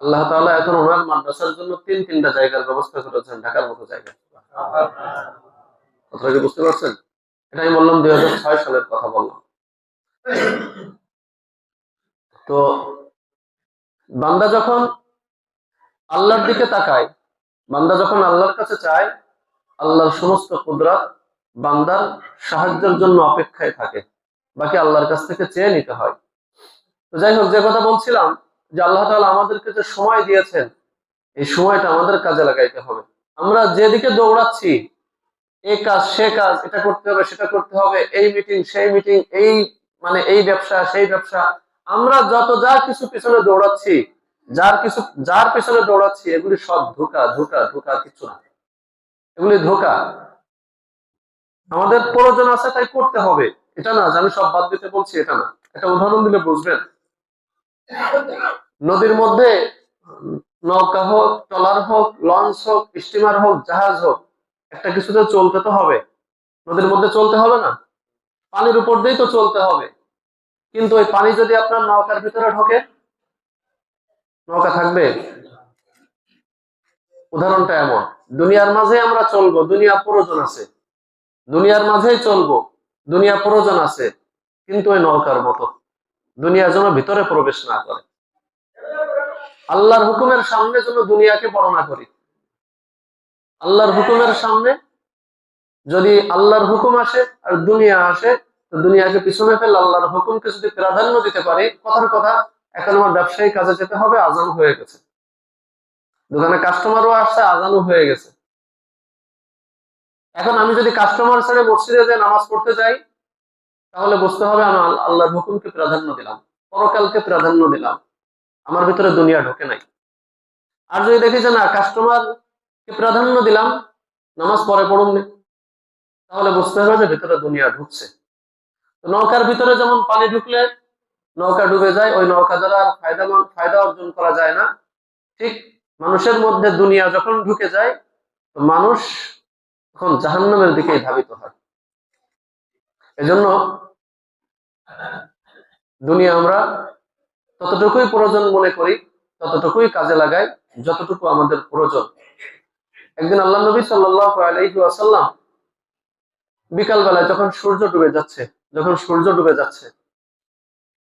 আল্লাহ তাআলা এখন ওনার মাদ্রাসার জন্য তিনটা জায়গার ব্যবস্থা করেছেন, ঢাকার মতো জায়গা। কথাটা কি বুঝতে পারছেন? এটা আমি বললাম 2006 সালের কথা বললাম। তো বান্দা যখন আল্লাহর দিকে তাকায়, বান্দা যখন আল্লাহর কাছে চায়, আল্লাহর সমস্ত কুদরত বান্দার সাহায্যের জন্য অপেক্ষায় থাকে, বাকি আল্লাহর কাছ থেকে চেয়ে নিতে হয়। তো যাই হোক, যে কথা বলছিলাম, যে আল্লাহ তাআলা আমাদেরকে যে সময় দিয়েছেন, এই সময়টা আমাদের কাজে লাগাইতে হবে। আমরা যেদিকে দৌড়াচ্ছি, এই কাজ সে কাজ, এটা করতে হবে সেটা করতে হবে, এই মিটিং সেই মিটিং, এই মানে এই ব্যবসা সেই ব্যবসা, আমরা যত যা কিছু পিছনে দৌড়াচ্ছি, যার পিছনে দৌড়াচ্ছি, এগুলি সব ধোঁকা ধোঁকা ধোঁকা, কিছু না, এগুলি ধোঁকা। আমাদের প্রয়োজন আছে তাই করতে হবে, এটা না যে আমি সব বাদ দিতে বলছি, এটা না। একটা উদাহরণ দিলে বুঝবেন। নদীর মধ্যে নৌকা হোক, ট্রলার হোক, লঞ্চ হোক, স্টিমার হোক, জাহাজ হোক, একটা কিছুতে চলতে তো হবে, নদীর মধ্যে চলতে হবে না? পানির উপর দিয়েই তো চলতে হবে। কিন্তু ওই পানি যদি আপনার নৌকার ভিতরে ঢোকে, নৌকা থাকবে? উদাহরণটা এমন, দুনিয়ার মাঝে আমরা চলবো, দুনিয়া প্রয়োজন আছে, দুনিয়ার মাঝেই চলবো, দুনিয়া প্রয়োজন আছে, কিন্তু ওই নৌকার মতো দুনিয়া যেন ভিতরে প্রবেশ না করে। আল্লাহর হুকুমের সামনে যেন দুনিয়াকে বড় না করি। আল্লাহর হুকুমের সামনে যদি আল্লাহর হুকুম আসে আর দুনিয়া আসে, তো দুনিয়াকে পিছনে ফেলে আল্লাহর হুকুমকে যদি প্রাধান্য দিতে পারি, কথার কথা, এখন আমার ব্যবসায়ী কাজে যেতে হবে, আজান হয়ে গেছে, দোকানে কাস্টমারও আসছে, আজানও হয়ে গেছে। এখন আমি যদি কাস্টমার ছেড়ে মসজিদে যে নামাজ পড়তে যাই, তাহলে বুঝতে হবে আমি আল্লাহর হুকুমকে প্রাধান্য দিলাম, পরকালকে প্রাধান্য দিলাম, আমার ভিতরে দুনিয়া ঢোকে নাই। আর যদি দেখি যে না, কাস্টমারকে প্রাধান্য দিলাম, নামাজ পরে পড়ুন, তাহলে বুঝতে হবে যে ভিতরে দুনিয়া ঢুকছে। তো নৌকার ভিতরে যেমন পানি ঢুকলে নৌকা ডুবে যায়, ওই নৌকা দ্বারা আর ফায়দা অর্জন করা যায় না, ঠিক মানুষের মধ্যে দুনিয়া যখন ঢুকে যায়, তো মানুষ তখন জাহান্নামের দিকে ধাবিত হয়। এজন্য দুনিয়া আমরা ততটুকুই প্রয়োজন মনে করি, ততটুকুই কাজে লাগাই, যতটুকু আমাদের প্রয়োজন। একদিন আল্লাহ নবী সাল্লাল্লাহু আলাইহি ওয়াসাল্লাম বিকাল বেলায় যখন সূর্য ডুবে যাচ্ছে,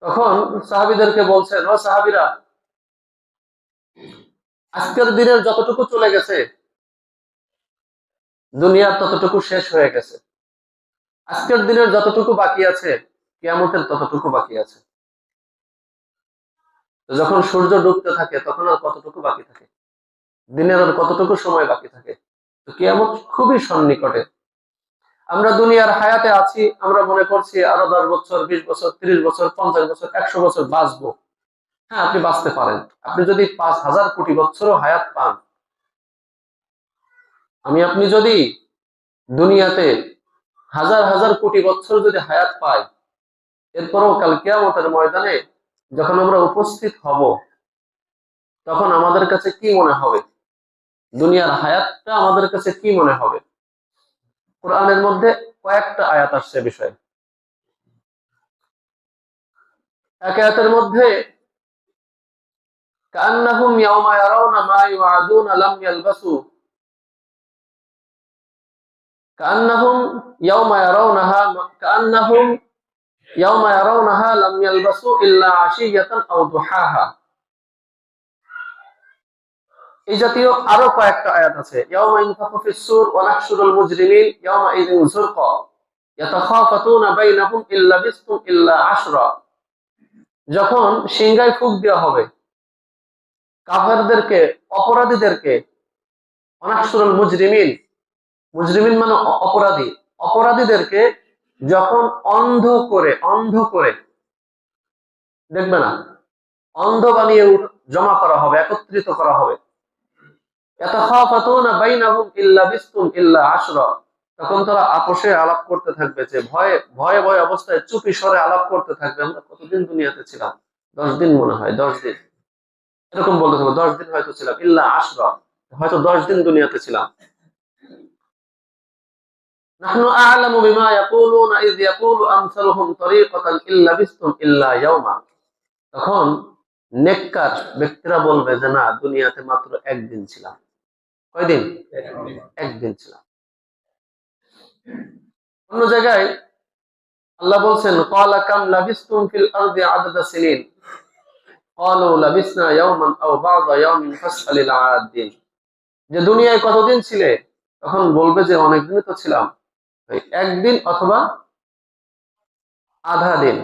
তখন সাহাবীদেরকে বলছেন, ও সাহাবীরা, আজকের দিনের যতটুকু চলে গেছে, দুনিয়ার ততটুকু শেষ হয়ে গেছে। আজকের দিনের যতটুকু বাকি আছে, কিয়ামতের ততটুকু বাকি আছে। যখন সূর্য ডুবতে থাকে, তখন আর কতটুকু বাকি থাকে? দিনের আর কতটুকু সময় বাকি থাকে? তো কিয়ামত খুবই সন্নিকটে। আমরা দুনিয়ার হায়াতে আছি, আমরা মনে করছি আরো 10 বছর, 20 বছর, 30 বছর, 50 বছর, 100 বছর বাঁচবো। হ্যাঁ, আপনি বাঁচতে পারেন। আপনি যদি 5,000 কোটি বছরও হায়াত পান, আপনি যদি দুনিয়াতে হাজার হাজার কোটি বছর যদি হায়াত পাই, এরপরও কাল কিয়ামতের ময়দানে যখন আমরা উপস্থিত হব, তখন আমাদের কাছে কি মনে হবে? দুনিয়ার হায়াতটা আমাদের কাছে কি মনে হবে? কোরআনের মধ্যে কয়েকটা আয়াত আসছে বিষয়ে। এক আয়াতের মধ্যে কান্নাহুম ইয়াওমা ইয়ারাউনা মা ইউআদুনা লাম ইয়ালবাসু কান্নাহুম ইয়াওমা ইয়ারাউনাহা কান্নাহুম ইয়াওমা ইয়ারাউনাহা লাম ইয়ালবাসু ইল্লা আশিয়াতান আও দুহাহা। এই জাতীয় আরো কয়েকটা আয়াত আছে। ইয়াওমা ইনফাখু ফিস সূর ওয়া নাহশুরুল মুজরিমিন ইয়াওমা ইযিন যুরকা ইয়াতাখাফাতুনা বাইনাহুম ইল্লা বিসতুম ইল্লা আশরা। যখন সিংহায় ফুঁক দেওয়া হবে, কাফেরদেরকে, অপরাধীদেরকে, অনাহশুরুল মুজরিমিন, মুজরিমিন মানে অপরাধী, অপরাধীদেরকে যখন অন্ধ করে দেখবে না, অন্ধ বানিয়ে জমা করা হবে, একত্রিত করা হবে। ইয়াতাখাফাতুনা বাইনাহুম ইল্লা বিসতুম ইল্লা আশরা। তখন তারা আপোষে আলাপ করতে থাকবে, যে ভয়ে ভয়ে ভয়ে অবস্থায় চুপি স্বরে আলাপ করতে থাকবে, আমরা কতদিন দুনিয়াতে ছিলাম, 10 দিন মনে হয়, 10 দিন, এরকম বলতে থাকবে, 10 দিন হয়তো ছিলাম, ইল্লা আশরা, হয়তো 10 দিন দুনিয়াতে ছিলাম। নাহনু আ'লামু বিমা ইয়াকুলুনা ইয ইয়াকুলু আমসালুহুম তরিকাতান ইল্লা বিসতুম ইল্লা ইয়াওমা। তখন নেককার ব্যক্তিরা বলবে যে না, দুনিয়াতে মাত্র একদিন ছিলাম। কয়দিন? একদিন ছিলাম। অন্য জায়গায় আল্লাহ বলছেন, ক্বালা কাম লাবিসতুম ফিল আরদি আদাদা সিনিন, ক্বালু লাবিসনা ইয়াওমান আও বা'দা ইয়াওমিন ফাসআলিল আদিন। যে দুনিয়ায় কতদিন ছিলে? তখন বলবে যে অনেকদিন তো ছিলাম, একদিন অথবা আধা দিন,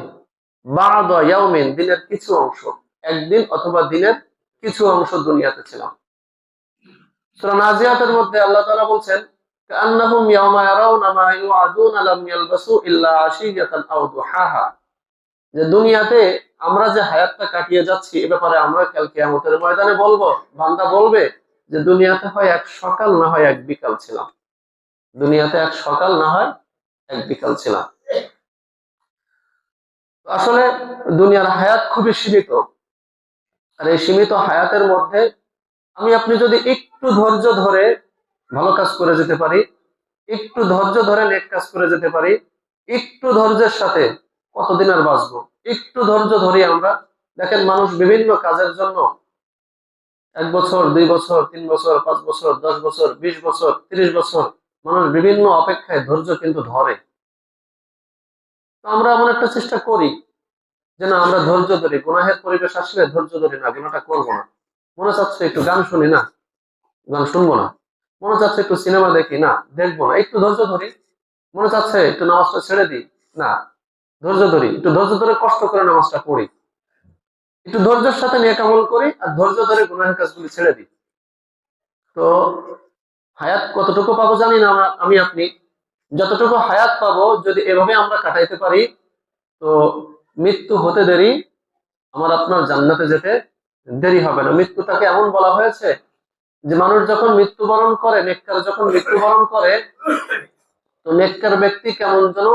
বা'দা ইয়াওমিন দিনের কিছু অংশ, একদিন অথবা দিনের কিছু অংশ দুনিয়াতে ছিলাম। সূরা নাজিয়াতের মধ্যে আল্লাহ তাআলা বলছেন, কাআন্নাহুম ইয়াওমা ইয়ারাউনা মা ইউআদুনা লাম ইয়ালবাসু ইল্লা আশিয়াতান আও দুহাহা। যে দুনিয়াতে আমরা যে হায়াতটা কাটিয়ে যাচ্ছি, এ ব্যাপারে আমরা কাল কিয়ামতের ময়দানে বলবো, বান্দা বলবে যে দুনিয়াতে হয় এক সকাল না হয় এক বিকাল ছিলাম, দুনিয়াতে এক সকাল না হয় এক বিকাল ছিলাম। আসলে দুনিয়ার হায়াত খুবই সীমিত, আর এই সীমিত হায়াতের মধ্যে আমি আপনি যদি একটু ধৈর্য ধরে ভালো কাজ করে যেতে পারি, একটু ধৈর্য ধরে নেক কাজ করে যেতে পারি, একটু ধৈর্যের সাথে কতদিন আর বাঁচবো, একটু ধৈর্য ধরি আমরা। দেখেন, মানুষ বিভিন্ন কাজের জন্য 1 বছর, 2 বছর, 3 বছর, 5 বছর, 10 বছর, 20 বছর, 30 বছর মানুষ বিভিন্ন অপেক্ষায় ধৈর্য কিন্তু ধরে। তো আমরা এমন একটা চেষ্টা করি যে না, আমরা ধৈর্য ধরি, গুনাহের পরিবেশ আসলে ধৈর্য ধরি না, গুনাহটা করবো না। মনে চাচ্ছে একটু গান শুনি না, গান শুনবো না। মনে চাচ্ছে একটু সিনেমা দেখি না, দেখবো না, একটু ধৈর্য ধরি। মনে চাচ্ছে একটু নামাজটা ছেড়ে দিই, না, ধৈর্য ধরি, একটু ধৈর্য ধরে কষ্ট করে নামাজটা পড়ি, একটু ধৈর্যের সাথে নেক আমল করি, আর ধৈর্য ধরে গুনাহের কাজগুলি ছেড়ে দিই। তো হায়াত কতটুকু পাবো জানি না আমি আপনি, যতটুকু হায়াত পাবো যদি এভাবে আমরা কাটাইতে পারি, তো মৃত্যু হতে দেরি, আমার আপনার জান্নাতে যেতে দেরি হবে না। মৃত্যুটাকে এমন বলা হয়েছে যে মানুষ যখন মৃত্যুবরণ করে, নেককার যখন মৃত্যুবরণ করে, তো নেককার ব্যক্তি কেমন যেন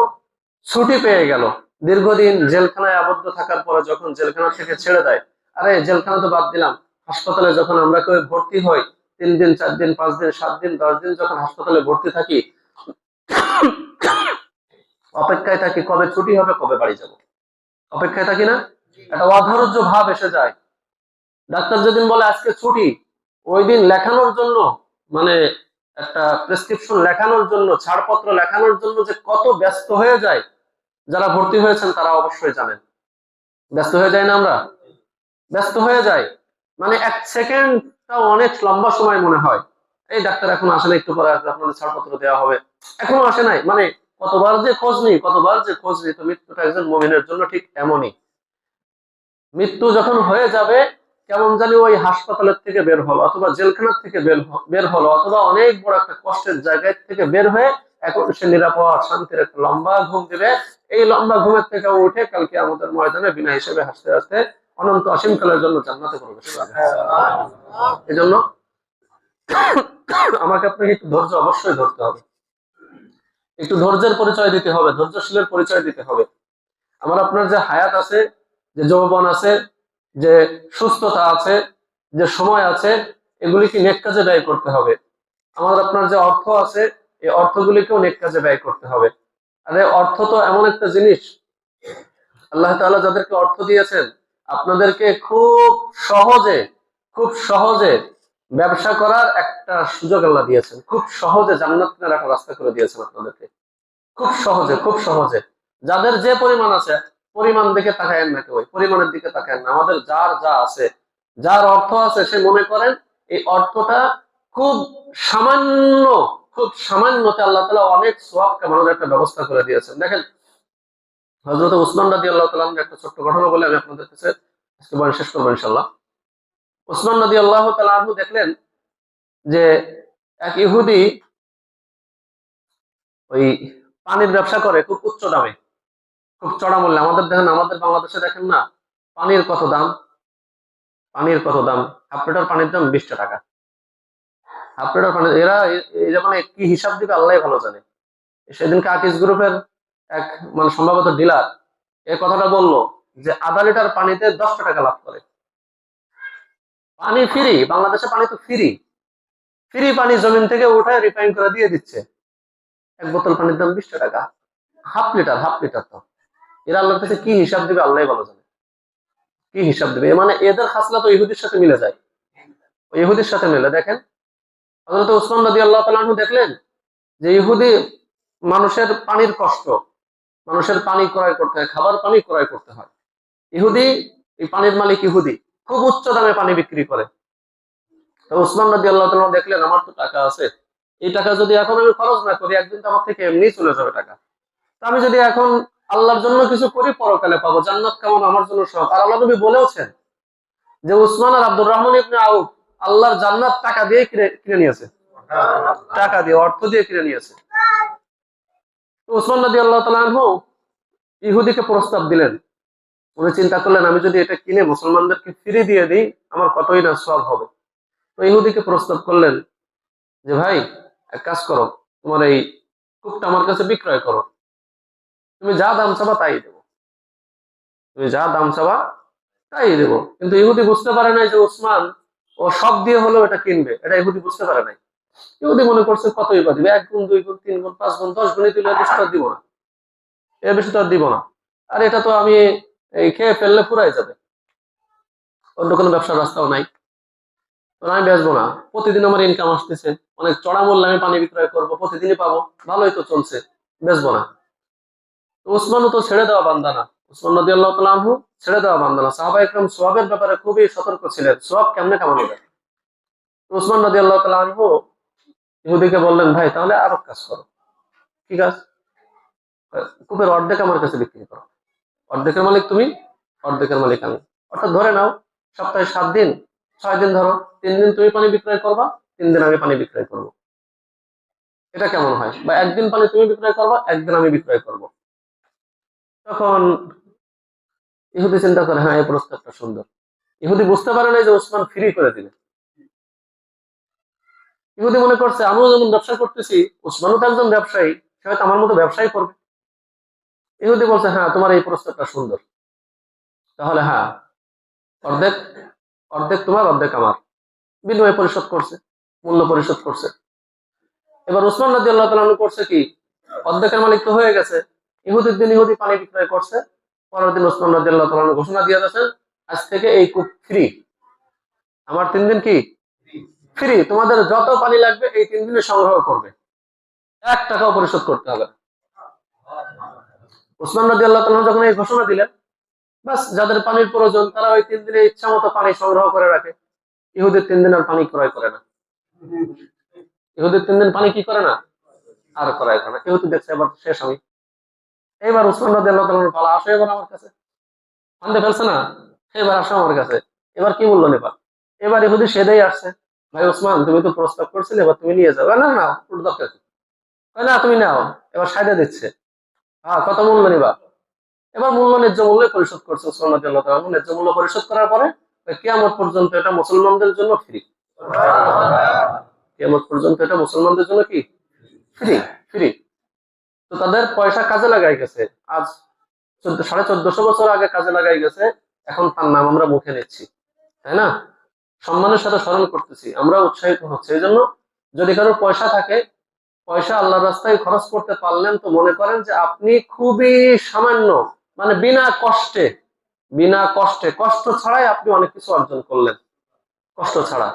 ছুটি পেয়ে গেল। দীর্ঘদিন জেলখানায় আবদ্ধ থাকার পরে যখন জেলখানা থেকে ছেড়ে দেয়, আরে জেলখানা তো বাদ দিলাম, হাসপাতালে যখন আমরা কেউ ভর্তি হই, 3 দিন, 4 দিন, 5 দিন, 7 দিন, 10 দিন যখন হাসপাতালে ভর্তি থাকি, অপেক্ষায় থাকি কবে ছুটি হবে, কবে বাড়ি যাব, অপেক্ষায় থাকি না? একটা অধৈর্য ভাব এসে যায়। ডাক্তার যেদিন বলে আজকে ছুটি, ওই দিন লেখানোর জন্য, মানে একটা প্রেসক্রিপশন লেখানোর জন্য, ছাড়পত্র লেখানোর জন্য যে কত ব্যস্ত হয়ে যায়, যারা ভর্তি হয়েছেন তারা অবশ্যই জানেন। ব্যস্ত হয়ে যায় না আমরা? ব্যস্ত হয়ে যায়, মানে 1 সেকেন্ডটাও অনেক লম্বা সময় মনে হয়। এই ডাক্তার এখন আসলে, একটু পরে আসবে, আপনাদের ছাড়পত্র দেওয়া হবে, এখনো আসে নাই, মানে কতবার যে খোঁজ নেই, কতবার যে খোঁজ নেই। তো মৃত্যুটা একজন মুমিনের জন্য ঠিক এমনই। মৃত্যু যখন হয়ে যাবে, কেমন জানি ওই হাসপাতালের থেকে বের হলো, অথবা জেলখানার থেকে বের হলো, অথবা অনেক বড় একটা কষ্টের জায়গা থেকে বের হয়ে এখন সে নিরাপদ শান্তির একটা লম্বা ঘুম দিবে। এই লম্বা ঘুমের থেকে উঠে কালকে আমাদের ময়দানে বিনা হিসেবে হাসতে হাসতে অনন্ত অসীম কালের জন্য জান্নাতে প্রবেশ করবে। এই জন্য আমাকে আপনাকে একটু ধৈর্য অবশ্যই ধরতে হবে, একটু ধৈর্যের পরিচয় দিতে হবে, ধৈর্যশীলের পরিচয় দিতে হবে। আমার আপনার যে হায়াত আছে, যে যৌবন আছে, যে সুস্থতা আছে, যে সময় আছে, এগুলিকে নেক কাজে ব্যয় করতে হবে। আমার আপনার যে অর্থ আছে, এই অর্থগুলিকেও নেক কাজে ব্যয় করতে হবে। আরে অর্থ তো এমন একটা জিনিস, আল্লাহ তাআলা যাদেরকে অর্থ দিয়েছেন, আপনাদেরকে খুব সহজে ব্যবসা করার একটা সুযোগ আল্লাহ দিয়েছেন, খুব সহজে জান্নাত কেনার একটা রাস্তা করে দিয়েছেন আপনাদেরকে, খুব সহজে। যাদের যে পরিমাণ আছে, পরিমাণ দিকে তাকায়েন না, কেউ পরিমাণের দিকে তাকায়েন না। আমাদের যার যা আছে, যার অর্থ আছে, সে মনে করেন এই অর্থটা খুব সামান্য, খুব সামান্যতে আল্লাহ তাআলা অনেক সওয়াব কামানোর একটা ব্যবস্থা করে দিয়েছেন। দেখেন, হযরত উসমান রাদিয়াল্লাহু তাআলা একটা ছোট্ট ঘটনা বলে আমি আপনাদের কাছে আজকে বয়ান শেষ করবো ইনশাআল্লাহ। উসমান রাদিয়াল্লাহু তাআলা দেখলেন যে এক ইহুদি ওই পানির ব্যবসা করে খুব উচ্চ দামে, খুব চড়া মূল্যে। আমাদের দেখেন, আমাদের বাংলাদেশে দেখেন না, পানির কত দাম, পানির কত দাম, 1/2 লিটার পানির দাম 20টা টাকা। 1/2 লিটার পানি, এরা মানে কি হিসাব দিবে আল্লাহ ভালো জানে। সেদিনকে আকিস গ্রুপের এক মানে সম্ভবত ডিলার এই কথাটা বললো যে আধা লিটার পানিতে 10টা টাকা লাভ করে। পানি ফ্রি, বাংলাদেশে পানি তো ফ্রি, ফ্রি পানি জমিন থেকে উঠায় রিফাইন করে দিয়ে দিচ্ছে। এক বোতল পানির দাম 20 টাকা, হাফ লিটার তো। এরা আল্লাহর কাছে কি হিসাব দিবে আল্লাহ ভালো জানে, কি হিসাব দিবে। মানে এদের খাসলা তো ইহুদির সাথে মিলে যায়, ইহুদির সাথে মিলে। দেখেন হযরত ওসমান রাদিয়াল্লাহু তাআলা আনহু দেখলেন যে ইহুদি মানুষের পানির কষ্ট, মানুষের পানি ক্রয় করতে হয়, খাবার পানি ক্রয় করতে হয়। ইহুদি, এই পানির মালিক ইহুদি খুব উচ্চ দামে পানি বিক্রি করে। তো ওসমান রাদিয়াল্লাহু তাআলা দেখলেন আমার তো টাকা আছে, এই টাকা যদি এখন আমি খরচ না করি একদিন তো আমার থেকে এমনি চলে যাবে টাকা। তো আমি যদি এখন আল্লাহর জন্য কিছু করি পরকালে পাবো, জান্নাত কেমন আমার জন্য সব। আর আল্লাহ নবী বলেওছেন যে উসমান আর আব্দুর রহমান ইবনে আউফ আল্লাহর জান্নাত টাকা দিয়ে কিনে নিয়েছে, টাকা দিয়ে, অর্থ দিয়ে কিনে নিয়েছে। তো উসমান রাদিয়াল্লাহু তাআলা আনহু ইহুদিকে প্রস্তাব দিলেন। উনি চিন্তা করলেন আমি যদি এটা কিনে মুসলমানদেরকে ফ্রি দিয়ে দিই আমার কতই না সওয়াব হবে। তো ইহুদিকে প্রস্তাব করলেন যে ভাই এক কাজ করো, তোমার এই কূপটা আমার কাছে বিক্রয় করো, তুমি যা দাম চাবা তাই দেবো, তুমি যা দাম চাবা তাই দেবো। কিন্তু ইহুদি বুঝতে পারে নাই যে ওসমান ও সব দিয়ে হলেও এটা কিনবে, এটা ইহুদি বুঝতে পারে নাই। ইহুদি মনে করছে কতই বা দিবে, 1 গুণ 2 গুণ 3 গুণ 5 গুণ 10 গুণ দিলে বেশি তো আর দিব না, এর বেশি তো আর দিব না। আর এটা তো আমি এই খেয়ে ফেললে ফুরাই যাবে, অন্য কোনো ব্যবসার রাস্তাও নাই, তো আমি বেচবো না। প্রতিদিন আমার ইনকাম আসতেছে, অনেক চড়া মূল্যে আমি পানি বিক্রয় করবো, প্রতিদিনই পাবো, ভালোই তো চলছে, বেচবো না। তো ওসমানও তো ছেড়ে দেওয়া বান্দা না, ওসমান রাদিয়াল্লাহু তাআলা আনহু ছেড়ে দেওয়া বান্দা না। সাহাবা ইকরাম সোয়াবের ব্যাপারে খুবই সতর্ক ছিলেন, সোয়াব কেমনে কামানো যায়। তো ওসমান রাদিয়াল্লাহু তাআলা আনহু ইহুদিকে বললেন ভাই তাহলে আরো কাজ করো। ঠিক আছে, কূপের অর্ধেক আমার কাছে বিক্রি করো, অর্ধেকের মালিক তুমি, অর্ধেকের মালিক আমি। অর্থাৎ ধরে নাও সপ্তাহে 7 দিন, 6 দিন ধরো, 3 দিন তুমি পানি বিক্রয় করবা, 3 দিন আমি পানি বিক্রয় করব। এটা কেমন হয়? বা একদিন পানি তুমি বিক্রয় করবা, একদিন আমি বিক্রয় করব। তখন ইহুদি চিন্তা করে হ্যাঁ এই প্রস্তাবটা সুন্দর। ইহুদি বুঝতে পারে না যে ওসমান ফ্রি করে দিবে। ইহুদি মনে করছে আমিও যেমন ব্যবসা করতেছি, ওসমানও তো একজন ব্যবসায়ী, সে হয়তো আমার মতো ব্যবসায়ী করবে। ইহুদি বলছে হ্যাঁ তোমার এই প্রস্তাবটা সুন্দর, তাহলে হ্যাঁ অর্ধেক, অর্ধেক তোমার অর্ধেক আমার, বিনিময় পরিশোধ করছে, মূল্য পরিশোধ করছে। এবার ওসমান রাদিয়াল্লাহু তাআলা আনহু করছে কি, অর্ধেকের মালিক তো হয়ে গেছে, ইহুদির দিন ইহুদি পানি বিক্রয় করছে, পরের দিন ওসমান রাদিয়াল্লাহু তাআলা আনহু ঘোষণা দিয়ে দিয়েছেন আজ থেকে এই কূপ ফ্রি, আমার 3 দিন কি ফ্রি, তোমাদের যত পানি লাগবে এই 3 দিনে সংগ্রহ করবে, 1 টাকাও পরিশোধ করতে হবে না। ওসমান রাদিয়াল্লাহু তাআলা যখন এই ঘোষণা দিলেন, বাস যাদের পানির প্রয়োজন তারা ওই 3 দিনে ইচ্ছা মতো পানি সংগ্রহ করে রাখে। ইহুদের 3 দিন আর পানি ক্রয় করে না, ইহুদের 3 দিন পানি কি করে না, আর ক্রয় করে না। ইহুদি দেখছে এবার শেষ আমি, এবার ওসমান রাদিয়াল্লাহু তাআলা পালা, আসো এবার আমার কাছে, আনতে ফেলছে না, এবার আসো আমার কাছে, এবার কি মূল্য নেবা। এবার ইহুদি সেদেই আসছে, ভাই ওসমান তুমি তো প্রস্তাব করছিলে এবার তুমি নিয়ে যাও। না না ওর দরকার কি, না তুমি নাও, এবার সাইডে দিচ্ছে, হ্যাঁ কত মূল্য নিবা। এবার মূল্য ন্যায্য মূল্য পরিশোধ করছে ওসমান রাদিয়াল্লাহু তাআলা। ন্যায্য মূল্য পরিশোধ করার পরে কিয়ামত পর্যন্ত এটা মুসলমানদের জন্য ফ্রি, কিয়ামত পর্যন্ত এটা মুসলমানদের জন্য কি ফ্রি, ফ্রি। তো তাদের পয়সা কাজে লাগাই গেছে, আজ 1450 বছর আগে কাজে লাগাই গেছে, এখন তার নাম আমরা মুখে নিচ্ছি, তাই না, সম্মানের সাথে স্মরণ করতেছি, আমরা উৎসাহিত হচ্ছে। এই জন্য যদি কারোর পয়সা থাকে, পয়সা আল্লাহর রাস্তায় খরচ করতে পারলেন তো মনে করেন যে আপনি খুবই সামান্য, মানে বিনা কষ্টে, বিনা কষ্টে, কষ্ট ছাড়াই আপনি অনেক কিছু অর্জন করলেন, কষ্ট ছাড়া।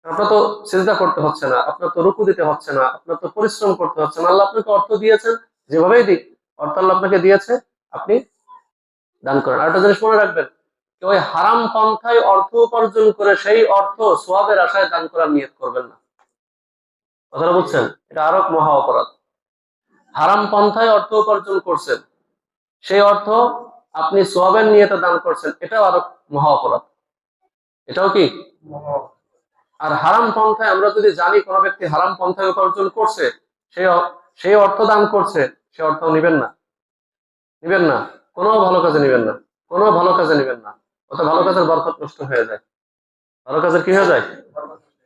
আপনার তো চিন্তা করতে হচ্ছে না, আপনার তো রুকু দিতে হচ্ছে না, আপনার তো পরিশ্রম করতে হচ্ছে না। আল্লাহ আপনাকে অর্থ দিয়েছেন, যেভাবেই দিক অর্থ আল্লাহ আপনাকে দিয়েছে, আপনি দান করেন। আর একটা জিনিস মনে রাখবেন, কেউ ওই হারাম পন্থায় অর্থ উপার্জন করে সেই অর্থ সোয়াবের আশায় দান করার নিয়ত করবেন না। কথাটা বুঝছেন? এটা আরো মহা অপরাধ। হারাম পন্থায় অর্থ উপার্জন করছেন, সেই অর্থ আপনি সোয়াবের নিয়তে দান করছেন, এটাও আরো মহা অপরাধ, এটাও কি। আর হারাম পন্থায় আমরা যদি জানি কোন ব্যক্তি হারাম পন্থায় উপার্জন করছে, সেই সেই অর্থ দান করছে, সে অর্থ নিবেন না, নিবেন না, কোনো ভালো কাজে নিবেন না, কোনো ভালো কাজে নিবেন না। অত ভালো কাজের বরকত নষ্ট হয়ে যায়, ভালো কাজের কি হয়ে যায়,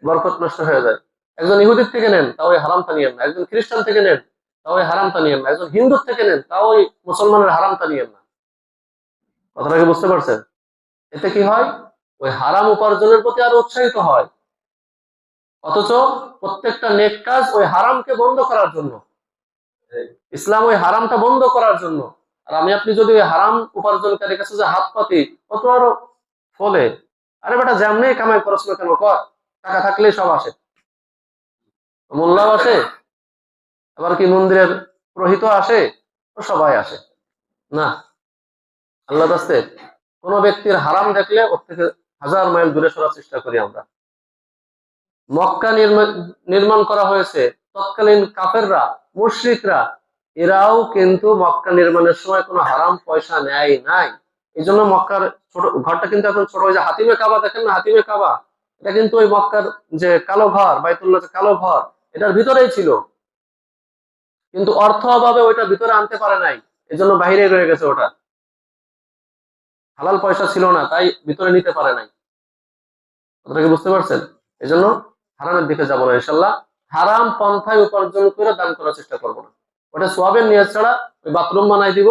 বরকত নষ্ট হয়ে যায়। একজন ইহুদির থেকে নেন, তাও ওই হারামটা নিয়েন না, একজন খ্রিস্টান থেকে নেন, তাও ওই হারামটা নিয়েন না। একজন হিন্দুর থেকে নেন, তাও ওই মুসলমানের হারামটা নিয়েন না। কথাটা কি বুঝতে পারছেন? এতে কি হয়, ওই হারাম উপার্জনের প্রতি আরো উৎসাহিত হয়। অথচ প্রত্যেকটা নেক কাজ ওই হারামকে বন্ধ করার জন্য। ইসলাম ওই হারামটা বন্ধ করার জন্য। আর আমি আপনি যদি ওই হারাম উপার্জনকারীর কাছে যে হাত পাতি, কত আরো ফলে, আরে বেটা যেমনি কামাই করছ না কেন কর, টাকা থাকলেই সব আসে, মোল্লাও আসে, আবার কি মন্দিরের পুরোহিত আসে, তো সবাই আসে না। আল্লাহ কাছে কোন ব্যক্তির হারাম দেখলে ওর থেকে 1000 মাইল দূরে সরার চেষ্টা করি আমরা। মক্কা নির্মাণ করা হয়েছে, তৎকালীন কাফেররা, মুশরিকরা, এরাও কিন্তু মক্কা নির্মাণের সময় কোনো হারাম পয়সা নেয় নাই। এই জন্য মক্কার ছোট ঘরটা কিন্তু এখন ছোট। ওই যে হাতিমে কাবা দেখেন না, হাতিমে কাবা, এটা কিন্তু ওই মক্কার যে কালো ঘর, বাইতুল্লাহ যে কালো ঘর, এটার ভিতরেই ছিল। কিন্তু অর্থ অভাবে ওইটা ভিতরে আনতে পারে নাই, এই জন্য বাইরে রয়ে গেছে। ওটা হালাল পয়সা ছিল না, তাই ভিতরে নিতে পারে নাই। কথাটা কি বুঝতে পারছেন? এই জন্য হারামের দিকে যাবো না ইনশাল্লাহ। হারাম পন্থায় উপার্জন করে দান করার চেষ্টা করবো না। ওটা সোয়াবের নিয়ত ছাড়া, ওই বাথরুম বানাই দিব,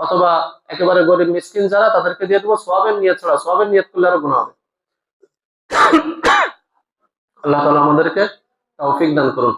অথবা একেবারে গরিব মিসকিন যারা তাদেরকে দিয়ে দেবো, সোয়াবের নিয়ত ছাড়া। সোয়াবের নিয়ত করলে আরো গুনাহ হবে। আল্লাহ তাআলা আমাদেরকে তৌফিক দান করুন।